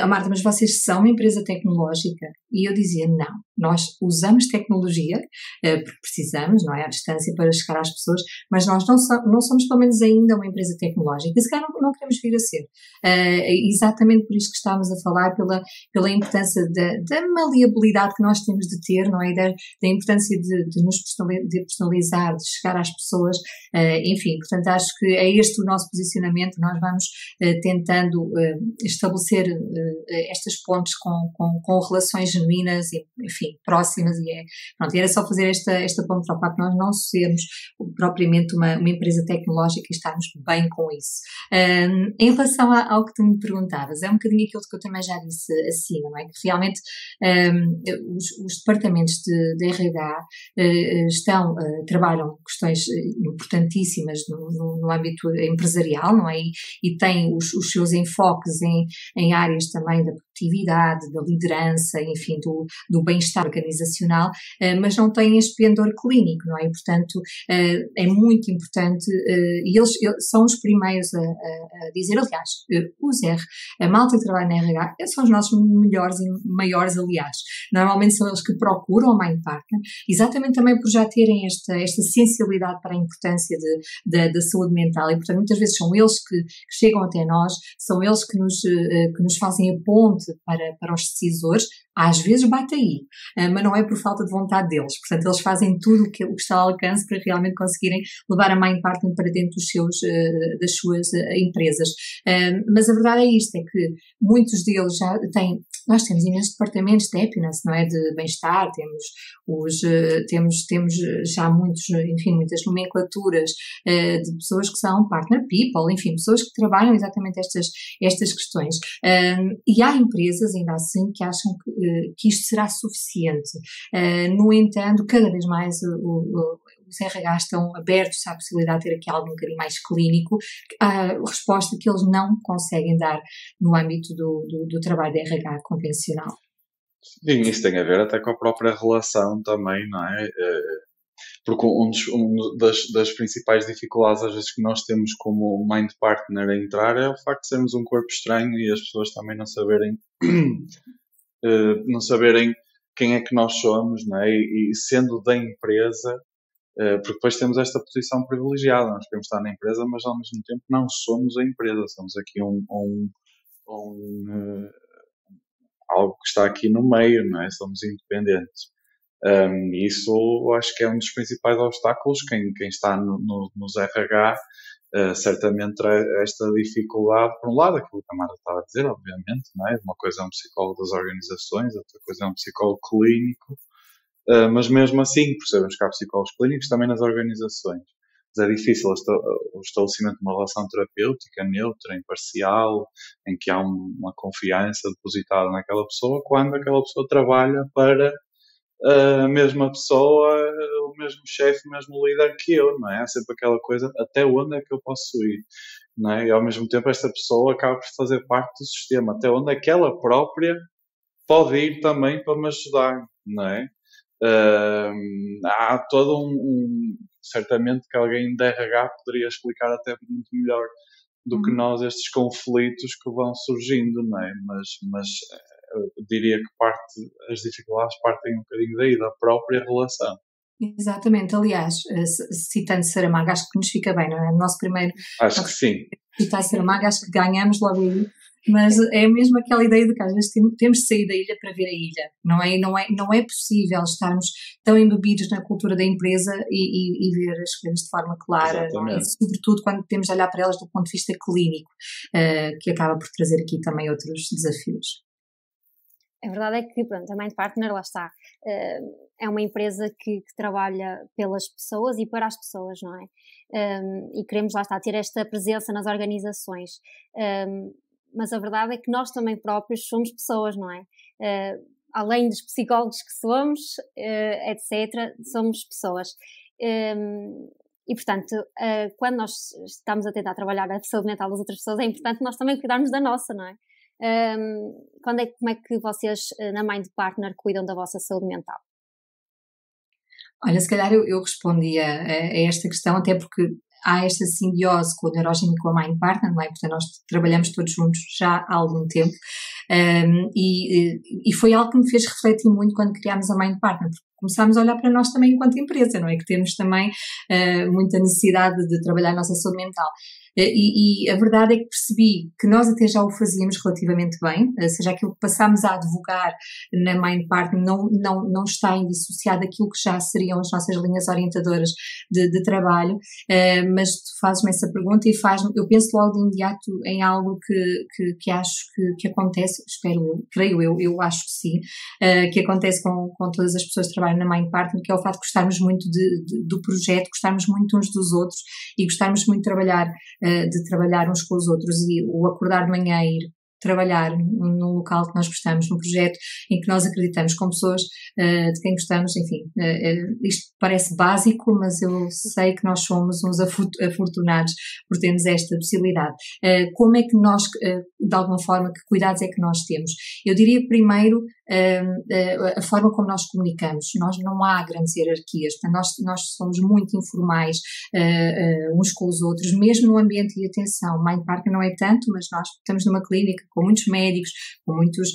Marta, mas vocês são uma empresa tecnológica? E eu dizia: não, nós usamos tecnologia, porque precisamos, não é, à distância para chegar às pessoas, mas nós não somos pelo menos ainda uma empresa tecnológica, e se calhar não queremos vir a ser. Exatamente por isso que estávamos a falar, pela importância da maleabilidade que nós temos de ter, não é, da importância de nos personalizar, de chegar às pessoas, enfim, portanto acho que é este o nosso posicionamento. Nós vamos tentando estabelecer estas pontes com relações genuínas e, enfim, próximas, e era só fazer esta ponte para o facto de nós não sermos propriamente uma empresa tecnológica e estarmos bem com isso. Em relação ao que tu me perguntavas, é um bocadinho aquilo que eu também já disse acima, não é? Que realmente os departamentos de RH trabalham questões importantíssimas no âmbito empresarial, não é? E têm os seus enfoques em áreas também da produtividade, da liderança, enfim, do bem-estar organizacional, mas não têm este pendor clínico, não é? E, portanto, é muito importante, e eles são os primeiros a dizer, aliás, a malta que trabalha na RH, são os nossos melhores e maiores aliados. Normalmente são eles que procuram a Mind Partner, exatamente também por já terem esta sensibilidade para a importância da saúde mental, e, portanto, muitas vezes são eles que chegam até nós, são eles que nos fazem a ponte para os decisores. Às vezes bate aí, mas não é por falta de vontade deles. Portanto, eles fazem tudo o que está ao alcance para realmente conseguirem levar a Mind Partner para dentro das suas empresas. Mas a verdade é isto, é que muitos deles já têm, nós temos imensos departamentos de happiness, não é? De bem-estar, temos já muitas nomenclaturas de pessoas que são partner people, enfim, pessoas que trabalham exatamente estas questões. E há empresas, ainda assim, que acham que isto será suficiente. No entanto, cada vez mais os RH estão abertos à possibilidade de ter aqui algo um bocadinho mais clínico, a resposta que eles não conseguem dar no âmbito do trabalho de RH convencional. Sim, isso tem a ver até com a própria relação também, não é? Porque das principais dificuldades às vezes que nós temos como Mind Partner a entrar é o facto de sermos um corpo estranho e as pessoas também não saberem quem é que nós somos, não é? E sendo da empresa, porque depois temos esta posição privilegiada, nós queremos estar na empresa, mas ao mesmo tempo não somos a empresa, somos aqui algo que está aqui no meio, não é? Somos independentes. Isso acho que é um dos principais obstáculos. Quem está nos RH certamente terá esta dificuldade. Por um lado, aquilo que a Marta estava a dizer, obviamente, não é? Uma coisa é um psicólogo das organizações, outra coisa é um psicólogo clínico, mas mesmo assim, percebemos que há psicólogos clínicos também nas organizações. Mas é difícil o estabelecimento de uma relação terapêutica neutra, imparcial, em que há uma confiança depositada naquela pessoa, quando aquela pessoa trabalha para a mesma pessoa, o mesmo chefe, o mesmo líder que eu, não é? Há sempre aquela coisa, até onde é que eu posso ir, não é? E ao mesmo tempo esta pessoa acaba por fazer parte do sistema, até onde é que ela própria pode ir também para me ajudar, não é? Há todo certamente que alguém de RH poderia explicar até muito melhor do que nós estes conflitos que vão surgindo, não é? Mas eu diria que as dificuldades partem um bocadinho daí, da própria relação. Exatamente, aliás, citando Saramago, acho que nos fica bem, não é? No nosso primeiro... Acho que sim. Citar Saramago, acho que ganhamos logo aí, mas é mesmo aquela ideia de que às vezes temos de sair da ilha para ver a ilha, não é possível estarmos tão embebidos na cultura da empresa e ver as coisas de forma clara, não é? Sobretudo quando temos de olhar para elas do ponto de vista clínico, que acaba por trazer aqui também outros desafios. A verdade é que, pronto, a Mind Partner, lá está, é uma empresa que trabalha pelas pessoas e para as pessoas, não é? E queremos, lá está, ter esta presença nas organizações. Mas a verdade é que nós também próprios somos pessoas, não é? Além dos psicólogos que somos, etc., somos pessoas. E, portanto, quando nós estamos a tentar trabalhar a saúde mental das outras pessoas, é importante nós também cuidarmos da nossa, não é? Como é que vocês na Mind Partner cuidam da vossa saúde mental? Olha, se calhar eu respondi a esta questão, até porque há esta simbiose com o Neurogym e com a Mind Partner, não é? Portanto, nós trabalhamos todos juntos já há algum tempo, e foi algo que me fez refletir muito quando criámos a Mind Partner, porque começámos a olhar para nós também enquanto empresa, não é? Que temos também muita necessidade de trabalhar a nossa saúde mental. E a verdade é que percebi que nós até já o fazíamos relativamente bem, ou seja, aquilo que passámos a advogar na Mind Partner não está indissociado daquilo que já seriam as nossas linhas orientadoras de trabalho, mas tu fazes-me essa pergunta e eu penso logo de imediato em algo que acho que acontece, creio eu acho que sim, que acontece com todas as pessoas que trabalham na Mind Partner, que é o facto de gostarmos muito do projeto, gostarmos muito uns dos outros e gostarmos muito de trabalhar uns com os outros, e o acordar de manhã e ir trabalhar num local que nós gostamos, num projeto em que nós acreditamos, com pessoas de quem gostamos, enfim, isto parece básico, mas eu sei que nós somos uns afortunados por termos esta possibilidade. Como é que nós, de alguma forma, que cuidados é que nós temos? Eu diria primeiro a forma como nós comunicamos. Nós não há grandes hierarquias, portanto, nós somos muito informais uns com os outros, mesmo no ambiente de atenção. Mind Partner não é tanto, mas nós estamos numa clínica com muitos médicos, com muitos,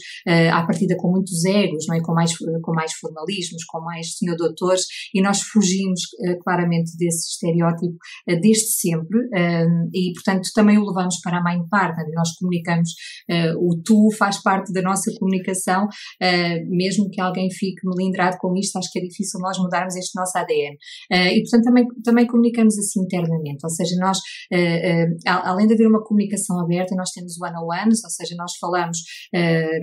à partida com muitos egos, não é? Com mais formalismos, com mais senhor doutores, e nós fugimos claramente desse estereótipo desde sempre, e portanto também o levamos para a Mind Partner. Nós comunicamos, o tu faz parte da nossa comunicação, mesmo que alguém fique melindrado com isto, acho que é difícil nós mudarmos este nosso ADN. E portanto também comunicamos assim internamente, ou seja, nós, além de haver uma comunicação aberta, nós temos one-on-ones, ou seja, nós falamos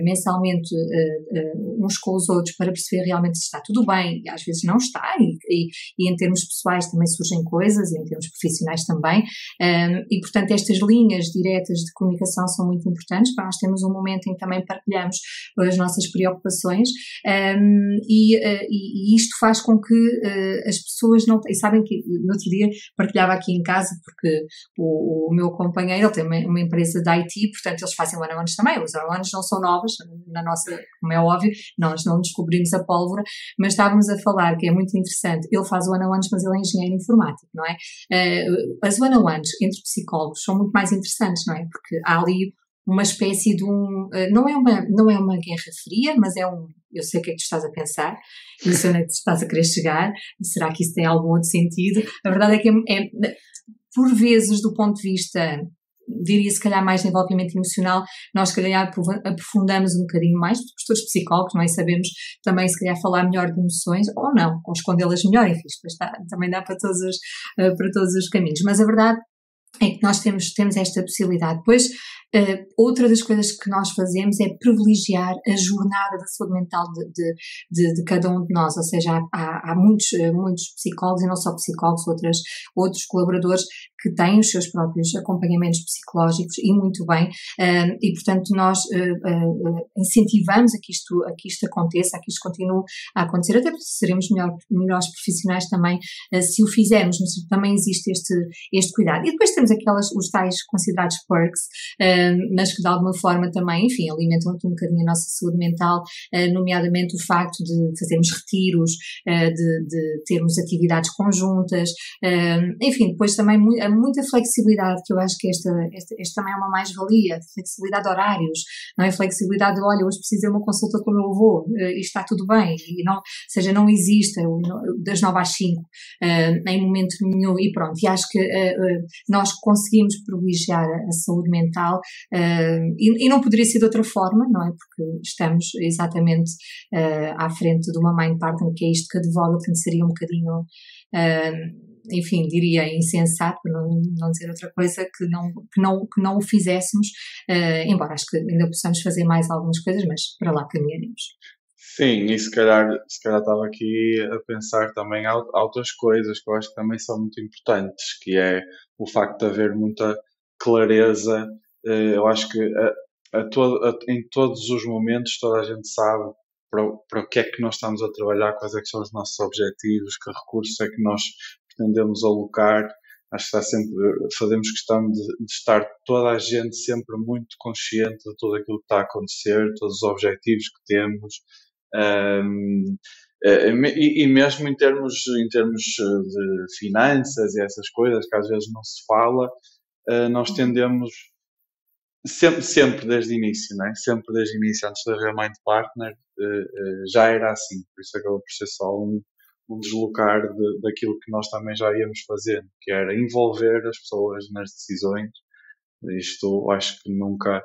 mensalmente uns com os outros para perceber realmente se está tudo bem, e às vezes não está, e em termos pessoais também surgem coisas, e em termos profissionais também, e portanto estas linhas diretas de comunicação são muito importantes, para nós termos um momento em que também partilhamos as nossas preocupações, e isto faz com que as pessoas não, e sabem que no outro dia partilhava aqui em casa, porque o meu companheiro, ele tem uma empresa de IT, portanto eles fazem one-on-ones também, os one-on-ones não são novas, na nossa, como é óbvio, nós não descobrimos a pólvora, mas estávamos a falar que é muito interessante, ele faz one-on-ones, mas ele é engenheiro informático, não é? As one-on-ones entre psicólogos são muito mais interessantes, não é? Porque há ali uma espécie de não é uma guerra fria, mas eu sei o que é que tu estás a pensar, não sei onde é que tu estás a querer chegar, será que isso tem algum outro sentido? A verdade é que por vezes, do ponto de vista, diria se calhar mais de envolvimento emocional, nós se calhar aprofundamos um bocadinho mais, porque gestores psicólogos, não é? Sabemos também se calhar falar melhor de emoções, ou não, ou escondê-las melhor, enfim, também dá para todos os caminhos, mas a verdade é que nós temos esta possibilidade. Depois, outra das coisas que nós fazemos é privilegiar a jornada da saúde mental de cada um de nós, ou seja, há muitos psicólogos, e não só psicólogos, outros colaboradores que têm os seus próprios acompanhamentos psicológicos, e muito bem, e portanto nós incentivamos a que isto aconteça, a que isto continue a acontecer, até porque seremos melhores profissionais também se o fizermos, mas também existe este cuidado. E depois temos os tais considerados perks, mas que de alguma forma também, enfim, alimentam aqui um bocadinho a nossa saúde mental, nomeadamente o facto de fazermos retiros, de termos atividades conjuntas, enfim, depois também muita flexibilidade, que eu acho que esta também é uma mais-valia, flexibilidade de horários, não é? Flexibilidade de, olha, hoje preciso de uma consulta com o meu avô, e está tudo bem, e não, ou seja, não existe das 9 às 5, em momento nenhum, e pronto, e acho que nós conseguimos privilegiar a saúde mental, e não poderia ser de outra forma, não é? Porque estamos exatamente à frente de uma Mind Partner, que é isto que advoga, portanto seria um bocadinho, enfim, diria insensato, para não dizer outra coisa, que não o fizéssemos, embora acho que ainda possamos fazer mais algumas coisas, mas para lá caminharemos. Sim, e se calhar estava aqui a pensar também outras coisas que eu acho que também são muito importantes, que é o facto de haver muita clareza. Eu acho que em todos os momentos toda a gente sabe para o que é que nós estamos a trabalhar, quais é que são os nossos objetivos, que recursos é que nós pretendemos alocar. Acho que fazemos questão de estar toda a gente sempre muito consciente de tudo aquilo que está a acontecer, todos os objetivos que temos, e mesmo em termos de finanças e essas coisas que às vezes não se fala, nós tendemos sempre desde o início, não é? Sempre desde o início, antes da haver Mind Partner, já era assim, por isso acabou por ser só um deslocar daquilo que nós também já íamos fazendo, que era envolver as pessoas nas decisões. Isto, acho que nunca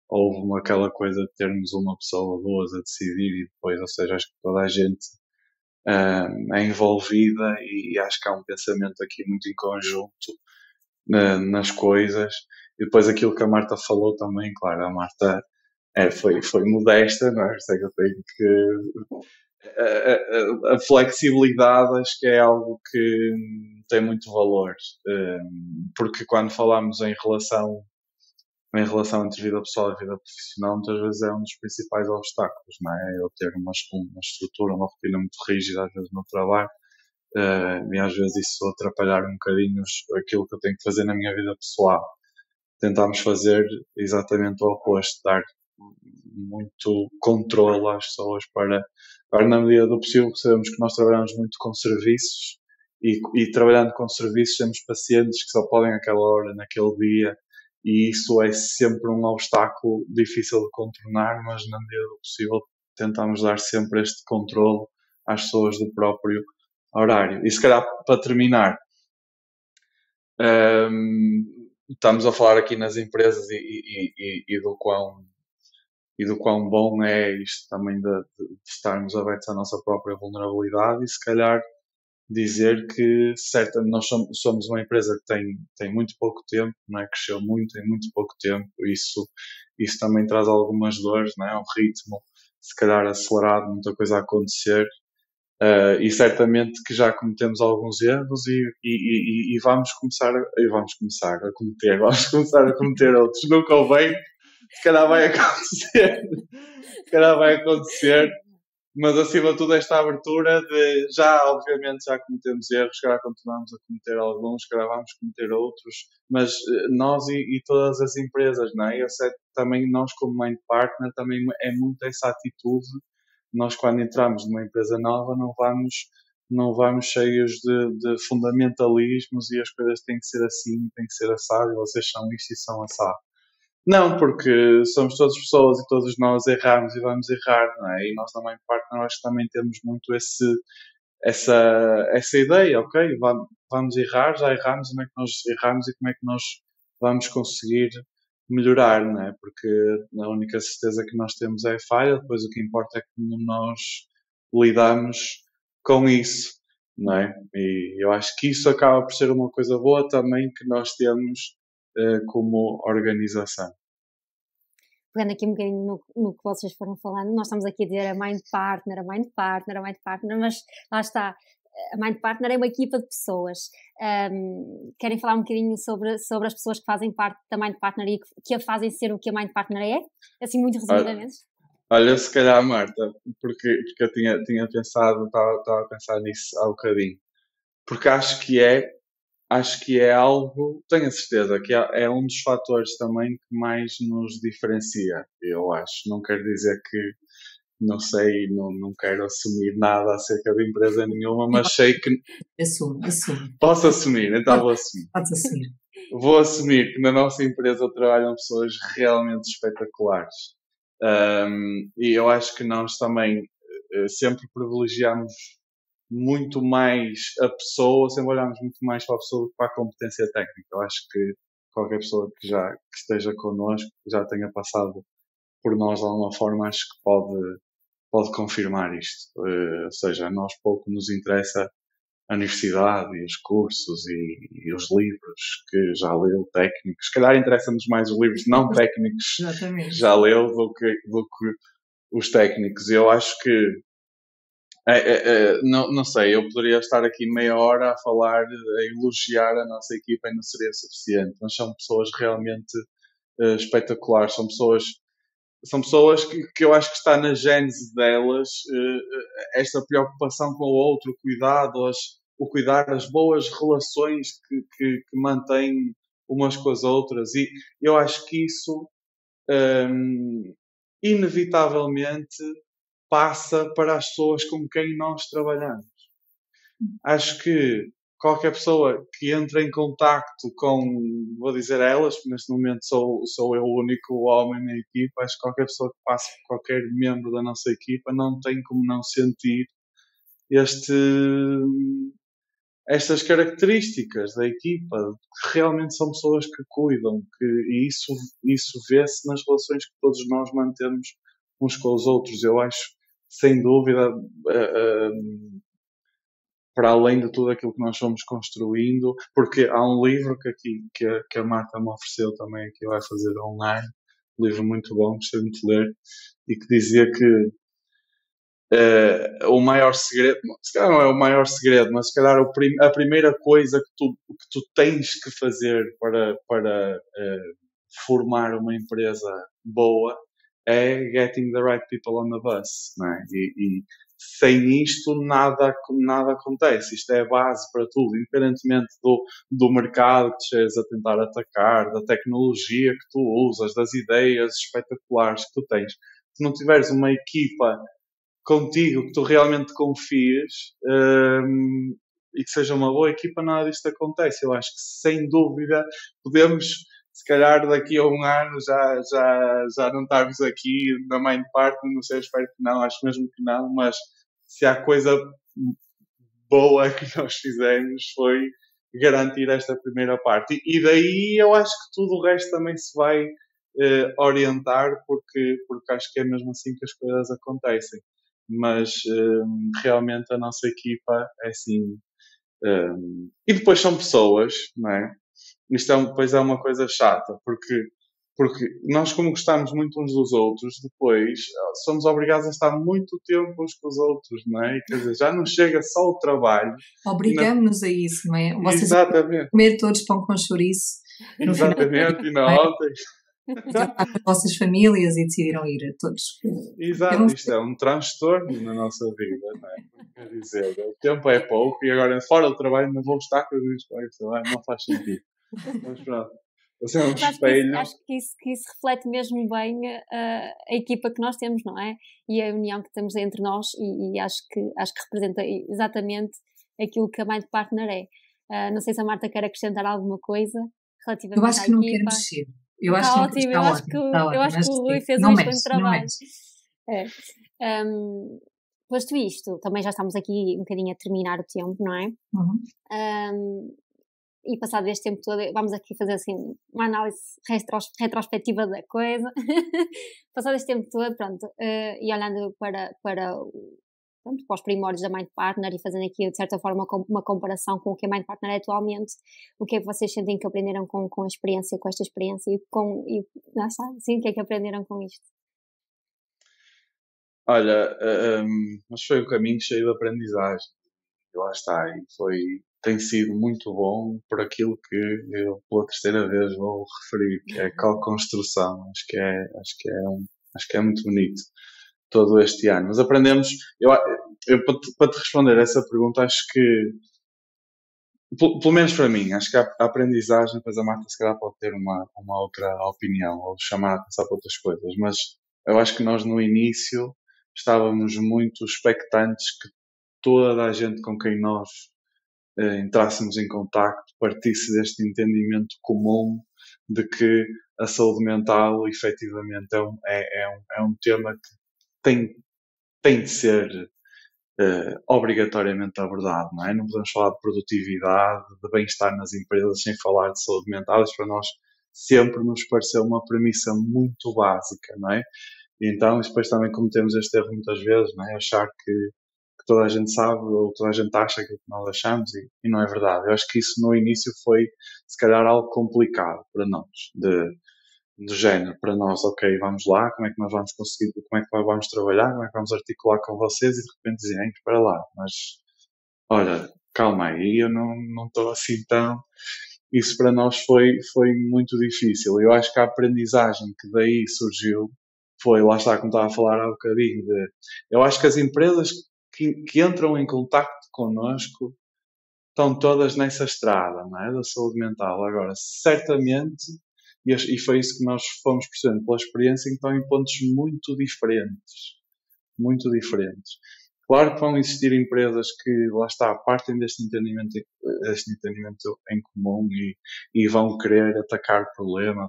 houve aquela coisa de termos uma pessoa ou duas a decidir e depois, ou seja, acho que toda a gente é envolvida, e acho que há um pensamento aqui muito em conjunto nas coisas. E depois aquilo que a Marta falou também, claro, a Marta foi modesta, não é? Sei que eu tenho que... A flexibilidade acho que é algo que tem muito valor, porque quando falamos em relação entre vida pessoal e vida profissional, muitas vezes é um dos principais obstáculos, não é? Eu ter uma estrutura, uma rotina muito rígida às vezes no trabalho, e às vezes isso atrapalhar um bocadinho aquilo que eu tenho que fazer na minha vida pessoal. Tentamos fazer exatamente o oposto, dar muito controle às pessoas para na medida do possível. Sabemos que nós trabalhamos muito com serviços, e trabalhando com serviços temos pacientes que só podem àquela hora, naquele dia, e isso é sempre um obstáculo difícil de contornar, mas na medida do possível tentamos dar sempre este controle às pessoas do próprio horário. E se calhar, para terminar, estamos a falar aqui nas empresas e do quão bom é isto também de estarmos abertos à nossa própria vulnerabilidade, e se calhar dizer que certamente nós somos uma empresa que tem muito pouco tempo, não é? Cresceu muito em muito pouco tempo, isso também traz algumas dores, não é? Um ritmo se calhar acelerado, muita coisa a acontecer, e certamente que já cometemos alguns erros e vamos começar a cometer outros. Nunca o bem, se calhar vai acontecer, mas acima de tudo esta abertura de obviamente já cometemos erros, se calhar continuamos a cometer alguns, se calhar vamos cometer outros, mas nós e todas as empresas, não é? Eu sei, também nós como Mind Partner também é muito essa atitude. Nós quando entramos numa empresa nova não vamos cheios de fundamentalismos e as coisas têm que ser assim, têm que ser assado, e vocês são isto e são assado. Não, porque somos todas pessoas e todos nós erramos e vamos errar, não é? E nós na Mind Partner acho que também temos muito essa ideia, ok? Vamos errar, já erramos, como é que nós erramos e como é que nós vamos conseguir melhorar, não é? Porque a única certeza que nós temos é a falha, depois o que importa é como nós lidamos com isso, não é? E eu acho que isso acaba por ser uma coisa boa também que nós temos como organização. Pegando aqui um bocadinho no que vocês foram falando, nós estamos aqui a dizer a Mind Partner, mas lá está, a Mind Partner é uma equipa de pessoas. Querem falar um bocadinho sobre as pessoas que fazem parte da Mind Partner e que a fazem ser o que a Mind Partner é? Assim, muito resumidamente. Olha, se calhar, Marta, porque eu tinha pensado, estava a pensar nisso há um bocadinho, porque acho que é algo, tenho a certeza, que é um dos fatores também que mais nos diferencia, eu acho. Não quero dizer que, não sei, não quero assumir nada acerca de empresa nenhuma, mas sei que... Assume. Posso assumir, então vou assumir. Podes assumir. Vou assumir que na nossa empresa trabalham pessoas realmente espetaculares. E eu acho que nós também sempre privilegiamos muito mais a pessoa, sempre olhamos muito mais para a pessoa do que para a competência técnica. Eu acho que qualquer pessoa que esteja connosco, que já tenha passado por nós de alguma forma, acho que pode confirmar isto. Ou seja, a nós pouco nos interessa a universidade e os cursos e os livros que já leu, técnicos. Se calhar interessa-nos mais os livros não técnicos que já leu do que os técnicos. Eu acho que não sei, eu poderia estar aqui meia hora a falar, a elogiar a nossa equipa e não seria suficiente, mas são pessoas realmente espetaculares, são pessoas que eu acho que está na gênese delas, esta preocupação com o outro, o cuidar, as boas relações que mantêm umas com as outras, e eu acho que isso inevitavelmente passa para as pessoas com quem nós trabalhamos. Acho que qualquer pessoa que entre em contacto com, vou dizer a elas, porque neste momento sou eu o único homem na equipa, acho que qualquer pessoa que passe por qualquer membro da nossa equipa não tem como não sentir estas características da equipa, que realmente são pessoas que cuidam, e isso vê-se nas relações que todos nós mantemos uns com os outros. Eu acho, sem dúvida, para além de tudo aquilo que nós fomos construindo, porque há um livro que a Marta me ofereceu também, que vai fazer online, um livro muito bom, gostei muito de ler, e que dizia que o maior segredo, se calhar não é o maior segredo, mas se calhar a primeira coisa que tu tens que fazer para formar uma empresa boa é getting the right people on the bus, não é? E sem isto nada acontece. Isto é a base para tudo, independentemente do mercado que estejas a tentar atacar, da tecnologia que tu usas, das ideias espetaculares que tu tens. Se não tiveres uma equipa contigo que tu realmente confies e que seja uma boa equipa, nada disto acontece. Eu acho que sem dúvida podemos se calhar daqui a um ano já não estamos aqui na Mind Partner, não sei, espero que não, acho mesmo que não, mas se há coisa boa que nós fizemos foi garantir esta primeira parte. E daí eu acho que tudo o resto também se vai orientar, porque acho que é mesmo assim que as coisas acontecem. Mas realmente a nossa equipa é assim. E depois são pessoas, não é? Isto depois é uma coisa chata, porque nós, como gostamos muito uns dos outros, depois somos obrigados a estar muito tempo uns com os outros, não é? Quer dizer, já não chega só o trabalho. Obrigamos-nos a isso, não é? Vocês Exatamente. comer todos pão com chouriço. Exatamente, e não ontem. Com as vossas famílias e decidiram ir a todos. Exato, isto é um transtorno na nossa vida, não é? Quer dizer, o tempo é pouco e agora fora do trabalho não vou estar com os colegas, não faz sentido. Mas pronto, você é um espelho. Acho que isso reflete mesmo bem a equipa que nós temos, não é? E a união que temos entre nós e acho que representa exatamente aquilo que a Mind Partner é. Não sei se a Marta quer acrescentar alguma coisa relativamente à equipa. Eu acho que não quero mexer. Eu acho está ótimo, eu acho que o Rui fez um excelente trabalho. Posto isto, também já estamos aqui um bocadinho a terminar o tempo, não é? Uhum. E passado este tempo todo, vamos aqui fazer assim uma análise retrospectiva da coisa. Passado este tempo todo, pronto, e olhando para os primórdios da Mind Partner e fazendo aqui de certa forma uma comparação com o que a Mind Partner é atualmente, o que é que vocês sentem que aprenderam com a experiência, com esta experiência não sabe, sim, o que é que aprenderam com isto? Olha, mas foi um caminho cheio de aprendizagem, e lá está, e tem sido muito bom por aquilo que eu pela terceira vez vou referir, que é a co-construção. Acho que é muito bonito todo este ano. Mas aprendemos, eu para te responder essa pergunta, acho que, pelo menos para mim, acho que a aprendizagem, depois a Marta se calhar pode ter uma outra opinião, ou chamar a pensar para outras coisas, mas eu acho que nós no início estávamos muito expectantes que toda a gente com quem nós entrássemos em contacto partisse deste entendimento comum de que a saúde mental efetivamente é um tema que tem de ser obrigatoriamente abordado, não é? Não podemos falar de produtividade, de bem-estar nas empresas sem falar de saúde mental. Isso para nós sempre nos pareceu uma premissa muito básica, não é? E então, depois também cometemos este erro muitas vezes, não é? Achar que toda a gente sabe ou toda a gente acha aquilo que nós achamos e não é verdade. Eu acho que isso no início foi, se calhar, algo complicado para nós, do género, para nós, ok, vamos lá, como é que nós vamos conseguir, como é que nós vamos trabalhar, como é que vamos articular com vocês e de repente dizem, espera lá, mas olha, calma aí, eu não estou assim tão... Isso para nós foi muito difícil. Eu acho que a aprendizagem que daí surgiu foi, lá está, como estava a falar há um bocadinho, eu acho que as empresas que entram em contacto connosco estão todas nessa estrada, não é? Da saúde mental. Agora, certamente, e foi isso que nós fomos percebendo pela experiência, que estão em pontos muito diferentes. Muito diferentes. Claro que vão existir empresas que, lá está, partem deste entendimento em comum e vão querer atacar o problema,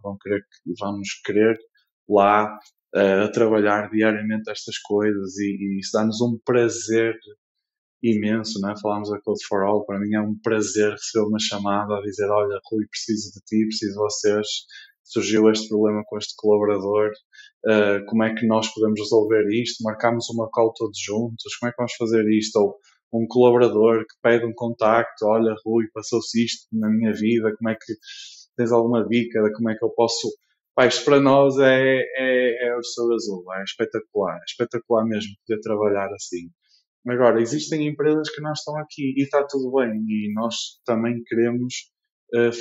vamos querer lá a trabalhar diariamente estas coisas e isso dá-nos um prazer imenso, não é? Falámos da Code for All, para mim é um prazer receber uma chamada a dizer, olha, Rui, preciso de ti, preciso de vocês, surgiu este problema com este colaborador, como é que nós podemos resolver isto? Marcamos uma call todos juntos, como é que vamos fazer isto? Ou um colaborador que pede um contacto, olha, Rui, passou-se isto na minha vida, como é que tens alguma dica de como é que eu posso... Pá, isto para nós é o céu azul, é espetacular mesmo poder trabalhar assim. Agora, existem empresas que não estão aqui e está tudo bem e nós também queremos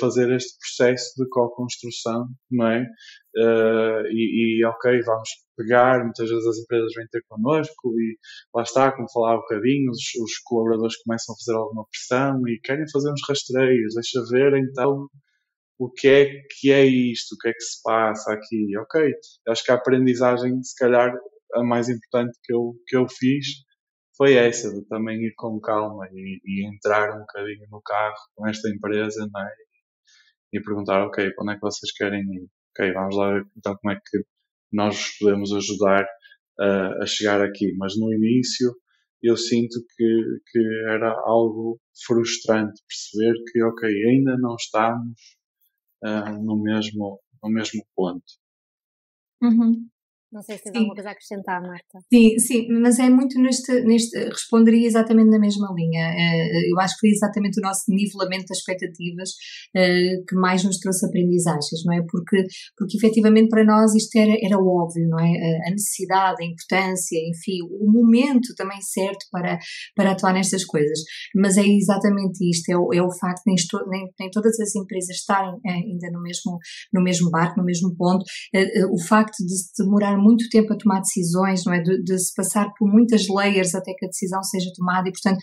fazer este processo de co-construção, não é? Ok, vamos pegar, muitas vezes as empresas vêm ter connosco e lá está, como falava um bocadinho, os colaboradores começam a fazer alguma pressão e querem fazer uns rastreios, deixa ver então o que é isto, o que é que se passa aqui, ok? Acho que a aprendizagem, se calhar, a mais importante que eu fiz foi essa, de também ir com calma e entrar um bocadinho no carro com esta empresa, não é? e perguntar, ok, para onde é que vocês querem ir? Ok, vamos lá ver então como é que nós vos podemos ajudar a chegar aqui. Mas no início eu sinto que era algo frustrante perceber que, ok, ainda não estamos no mesmo ponto. Uhum. Não sei se tens Sim. alguma coisa a acrescentar, Marta. Sim, mas é muito responderia exatamente na mesma linha. Eu acho que foi exatamente o nosso nivelamento de expectativas que mais nos trouxe aprendizagens, não é? Porque efetivamente para nós isto era óbvio, não é? A necessidade, a importância, enfim, o momento também certo para atuar nestas coisas. Mas é exatamente isto, é o facto de nem todas as empresas estarem ainda no mesmo barco, no mesmo ponto. O facto de demorar muito tempo a tomar decisões, não é? De se passar por muitas layers até que a decisão seja tomada e, portanto,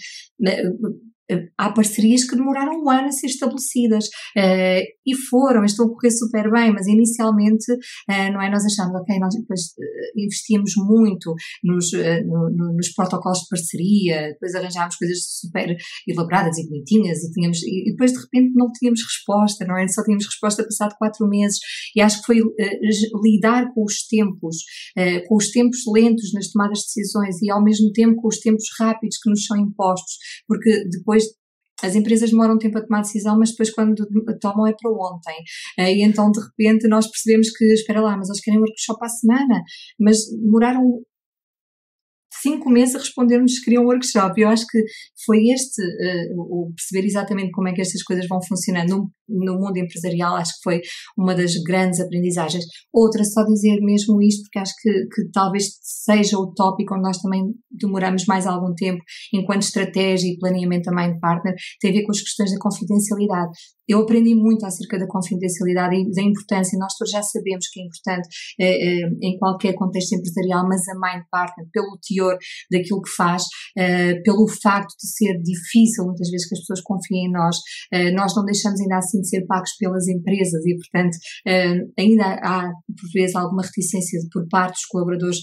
há parcerias que demoraram um ano a ser estabelecidas e estão a correr super bem, mas inicialmente, não é? Nós achámos, ok, nós depois investíamos muito nos protocolos de parceria, depois arranjámos coisas super elaboradas e bonitinhas e depois de repente não tínhamos resposta, não é? Só tínhamos resposta passado 4 meses e acho que foi lidar com os tempos lentos nas tomadas de decisões e ao mesmo tempo com os tempos rápidos que nos são impostos, porque depois as empresas demoram tempo a tomar decisão, mas depois quando tomam é para ontem. E então de repente nós percebemos que, espera lá, mas eles querem um workshop à semana, mas demoraram 5 meses a responder-nos que queriam um workshop. Eu acho que foi o perceber exatamente como é que estas coisas vão funcionando no mundo empresarial, acho que foi uma das grandes aprendizagens. Outra, só dizer mesmo isto, porque acho que talvez seja o tópico onde nós também demoramos mais algum tempo enquanto estratégia e planeamento da Mind Partner, tem a ver com as questões da confidencialidade. Eu aprendi muito acerca da confidencialidade e da importância, nós todos já sabemos que é importante em qualquer contexto empresarial, mas a Mind Partner, pelo teor daquilo que faz, pelo facto de ser difícil muitas vezes que as pessoas confiem em nós, nós não deixamos ainda assim de ser pagos pelas empresas e, portanto, ainda há, por vezes, alguma reticência por parte dos colaboradores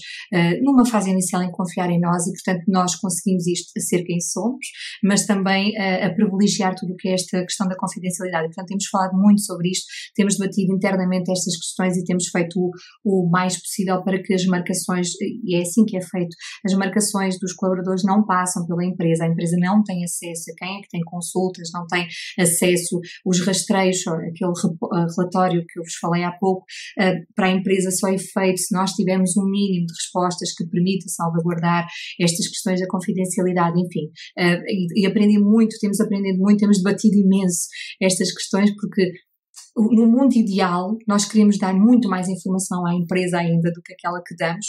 numa fase inicial em confiar em nós e, portanto, nós conseguimos isto a ser quem somos, mas também a privilegiar tudo o que é esta questão da confidencialidade. E, portanto, temos falado muito sobre isto, temos debatido internamente estas questões e temos feito o mais possível para que as marcações, e é assim que é feito, as marcações dos colaboradores não passam pela empresa, a empresa não tem acesso a quem é que tem consultas, não tem acesso, os rastreios, aquele relatório que eu vos falei há pouco, para a empresa só é feito se nós tivermos um mínimo de respostas que permita salvaguardar estas questões da confidencialidade, enfim, e aprendi muito, temos aprendido muito, temos debatido imenso estas questões, porque no mundo ideal nós queremos dar muito mais informação à empresa ainda do que aquela que damos,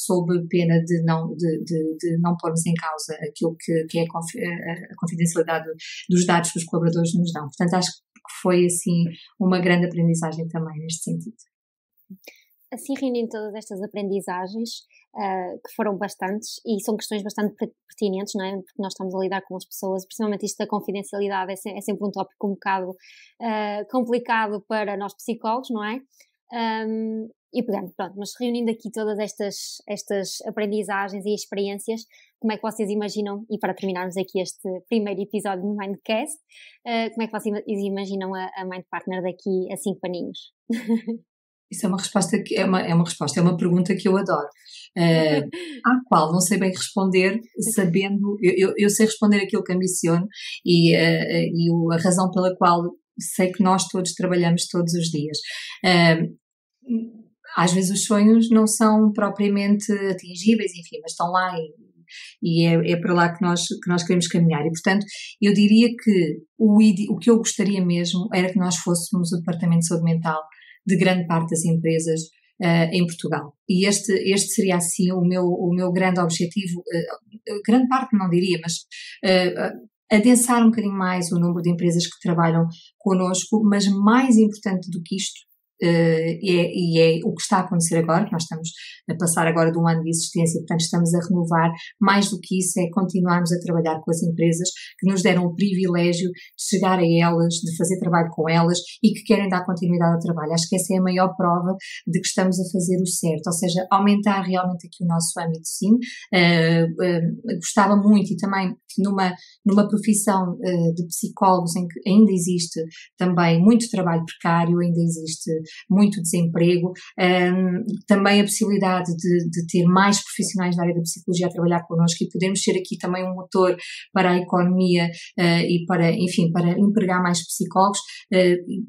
sob pena de não pormos em causa aquilo que é a confidencialidade dos dados que os colaboradores nos dão. Portanto, acho que foi assim uma grande aprendizagem também neste sentido. Assim, reunindo todas estas aprendizagens, que foram bastantes, e são questões bastante pertinentes, não é? Porque nós estamos a lidar com as pessoas, principalmente isto da confidencialidade é sempre um tópico um bocado complicado para nós psicólogos, não é? E pronto, mas reunindo aqui todas estas aprendizagens e experiências, como é que vocês imaginam, e para terminarmos aqui este primeiro episódio do Mindcast, como é que vocês imaginam a Mind Partner daqui a 5 aninhos? Isso é uma resposta é uma pergunta que eu adoro, à qual não sei bem responder, sabendo, eu sei responder aquilo que ambiciono e a razão pela qual sei que nós todos trabalhamos todos os dias. Às vezes os sonhos não são propriamente atingíveis, enfim, mas estão lá e é para lá que nós queremos caminhar. E, portanto, eu diria que o que eu gostaria mesmo era que nós fôssemos o Departamento de Saúde Mental de grande parte das empresas em Portugal. E este seria, assim, o meu grande objetivo, grande parte não diria, mas adensar um bocadinho mais o número de empresas que trabalham connosco, mas mais importante do que isto, e é o que está a acontecer agora, que nós estamos a passar agora de um ano de existência, portanto estamos a renovar. Mais do que isso é continuarmos a trabalhar com as empresas que nos deram o privilégio de chegar a elas, de fazer trabalho com elas e que querem dar continuidade ao trabalho. Acho que essa é a maior prova de que estamos a fazer o certo, ou seja, aumentar realmente aqui o nosso âmbito, sim. Gostava muito, e também numa profissão de psicólogos em que ainda existe também muito trabalho precário, ainda existe muito desemprego, também a possibilidade de ter mais profissionais da área da psicologia a trabalhar connosco e podermos ser aqui também um motor para a economia e para empregar mais psicólogos.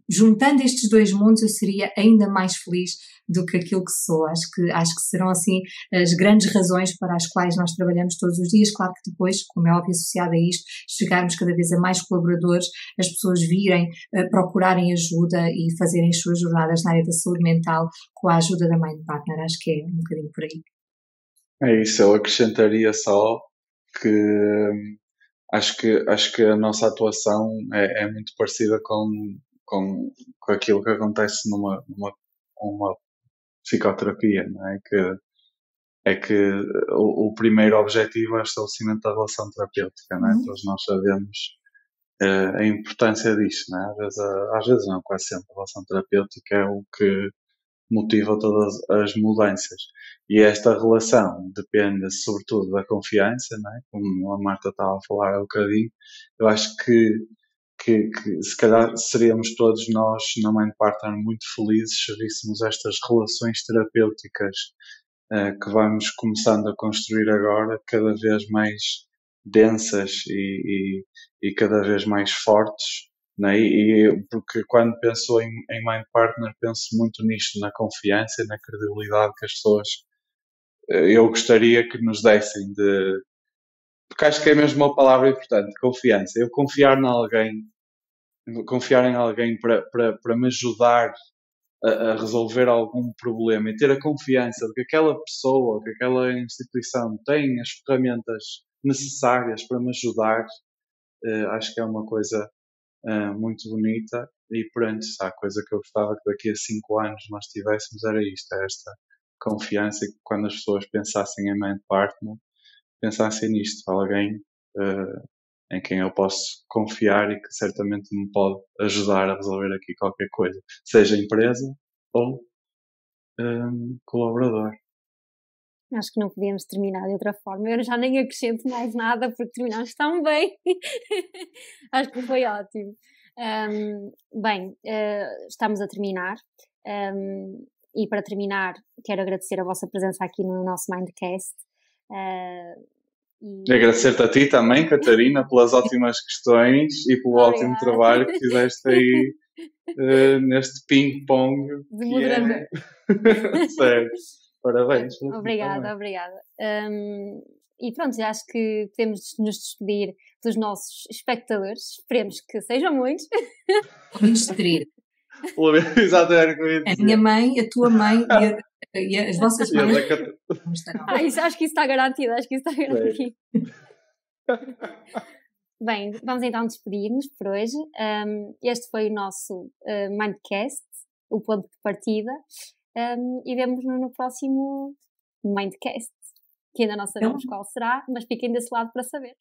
Juntando estes dois mundos, eu seria ainda mais feliz do que aquilo que sou. Acho que serão assim as grandes razões para as quais nós trabalhamos todos os dias. Claro que depois, como é óbvio, associado a isto, chegarmos cada vez a mais colaboradores, as pessoas virem, procurarem ajuda e fazerem as suas jornadas na área da saúde mental com a ajuda da Mind Partner. Acho que é um bocadinho por aí. É isso, eu acrescentaria só que acho que a nossa atuação é muito parecida com aquilo que acontece numa psicoterapia, não é? Que o primeiro objetivo é o estabelecimento da relação terapêutica, não é? Todos nós sabemos a importância disso, não é? Às vezes não, quase sempre a relação terapêutica é o que motiva todas as mudanças. E esta relação depende sobretudo da confiança, não é? Como a Marta estava a falar há um bocadinho. Eu acho que se calhar seríamos todos nós na Mind Partner muito felizes se víssemos estas relações terapêuticas que vamos começando a construir agora cada vez mais densas e cada vez mais fortes, né? Porque quando penso em Mind Partner penso muito nisto, na confiança e na credibilidade que as pessoas eu gostaria que nos dessem porque acho que é mesmo uma palavra importante, confiança. Eu confiar em alguém para me ajudar a resolver algum problema e ter a confiança de que aquela pessoa, que aquela instituição tem as ferramentas necessárias para me ajudar, acho que é uma coisa muito bonita. E pronto, a coisa que eu gostava que daqui a 5 anos nós tivéssemos era isto, esta confiança, e que quando as pessoas pensassem em Mind Partner, pensassem nisto, alguém em quem eu posso confiar e que certamente me pode ajudar a resolver aqui qualquer coisa, seja empresa ou colaborador. Acho que não podíamos terminar de outra forma. Eu já nem acrescento mais nada porque terminamos tão bem. Acho que foi ótimo. Estamos a terminar. E para terminar, quero agradecer a vossa presença aqui no nosso Mindcast. E agradecer-te a ti também, Catarina, pelas ótimas questões e pelo ótimo trabalho que fizeste aí neste ping-pong. De moderador. Sério. Parabéns. Obrigada. E pronto, já acho que podemos nos despedir dos nossos espectadores. Esperemos que sejam muitos. Podemos despedir. Exatamente. A minha mãe, a tua mãe e as vossas mães. Acho que isso está garantido. Bem, vamos então despedir-nos por hoje. Este foi o nosso Mindcast, o ponto de partida. E vemo-nos no próximo Mindcast, que ainda não sabemos qual será, mas fiquem desse lado para saber.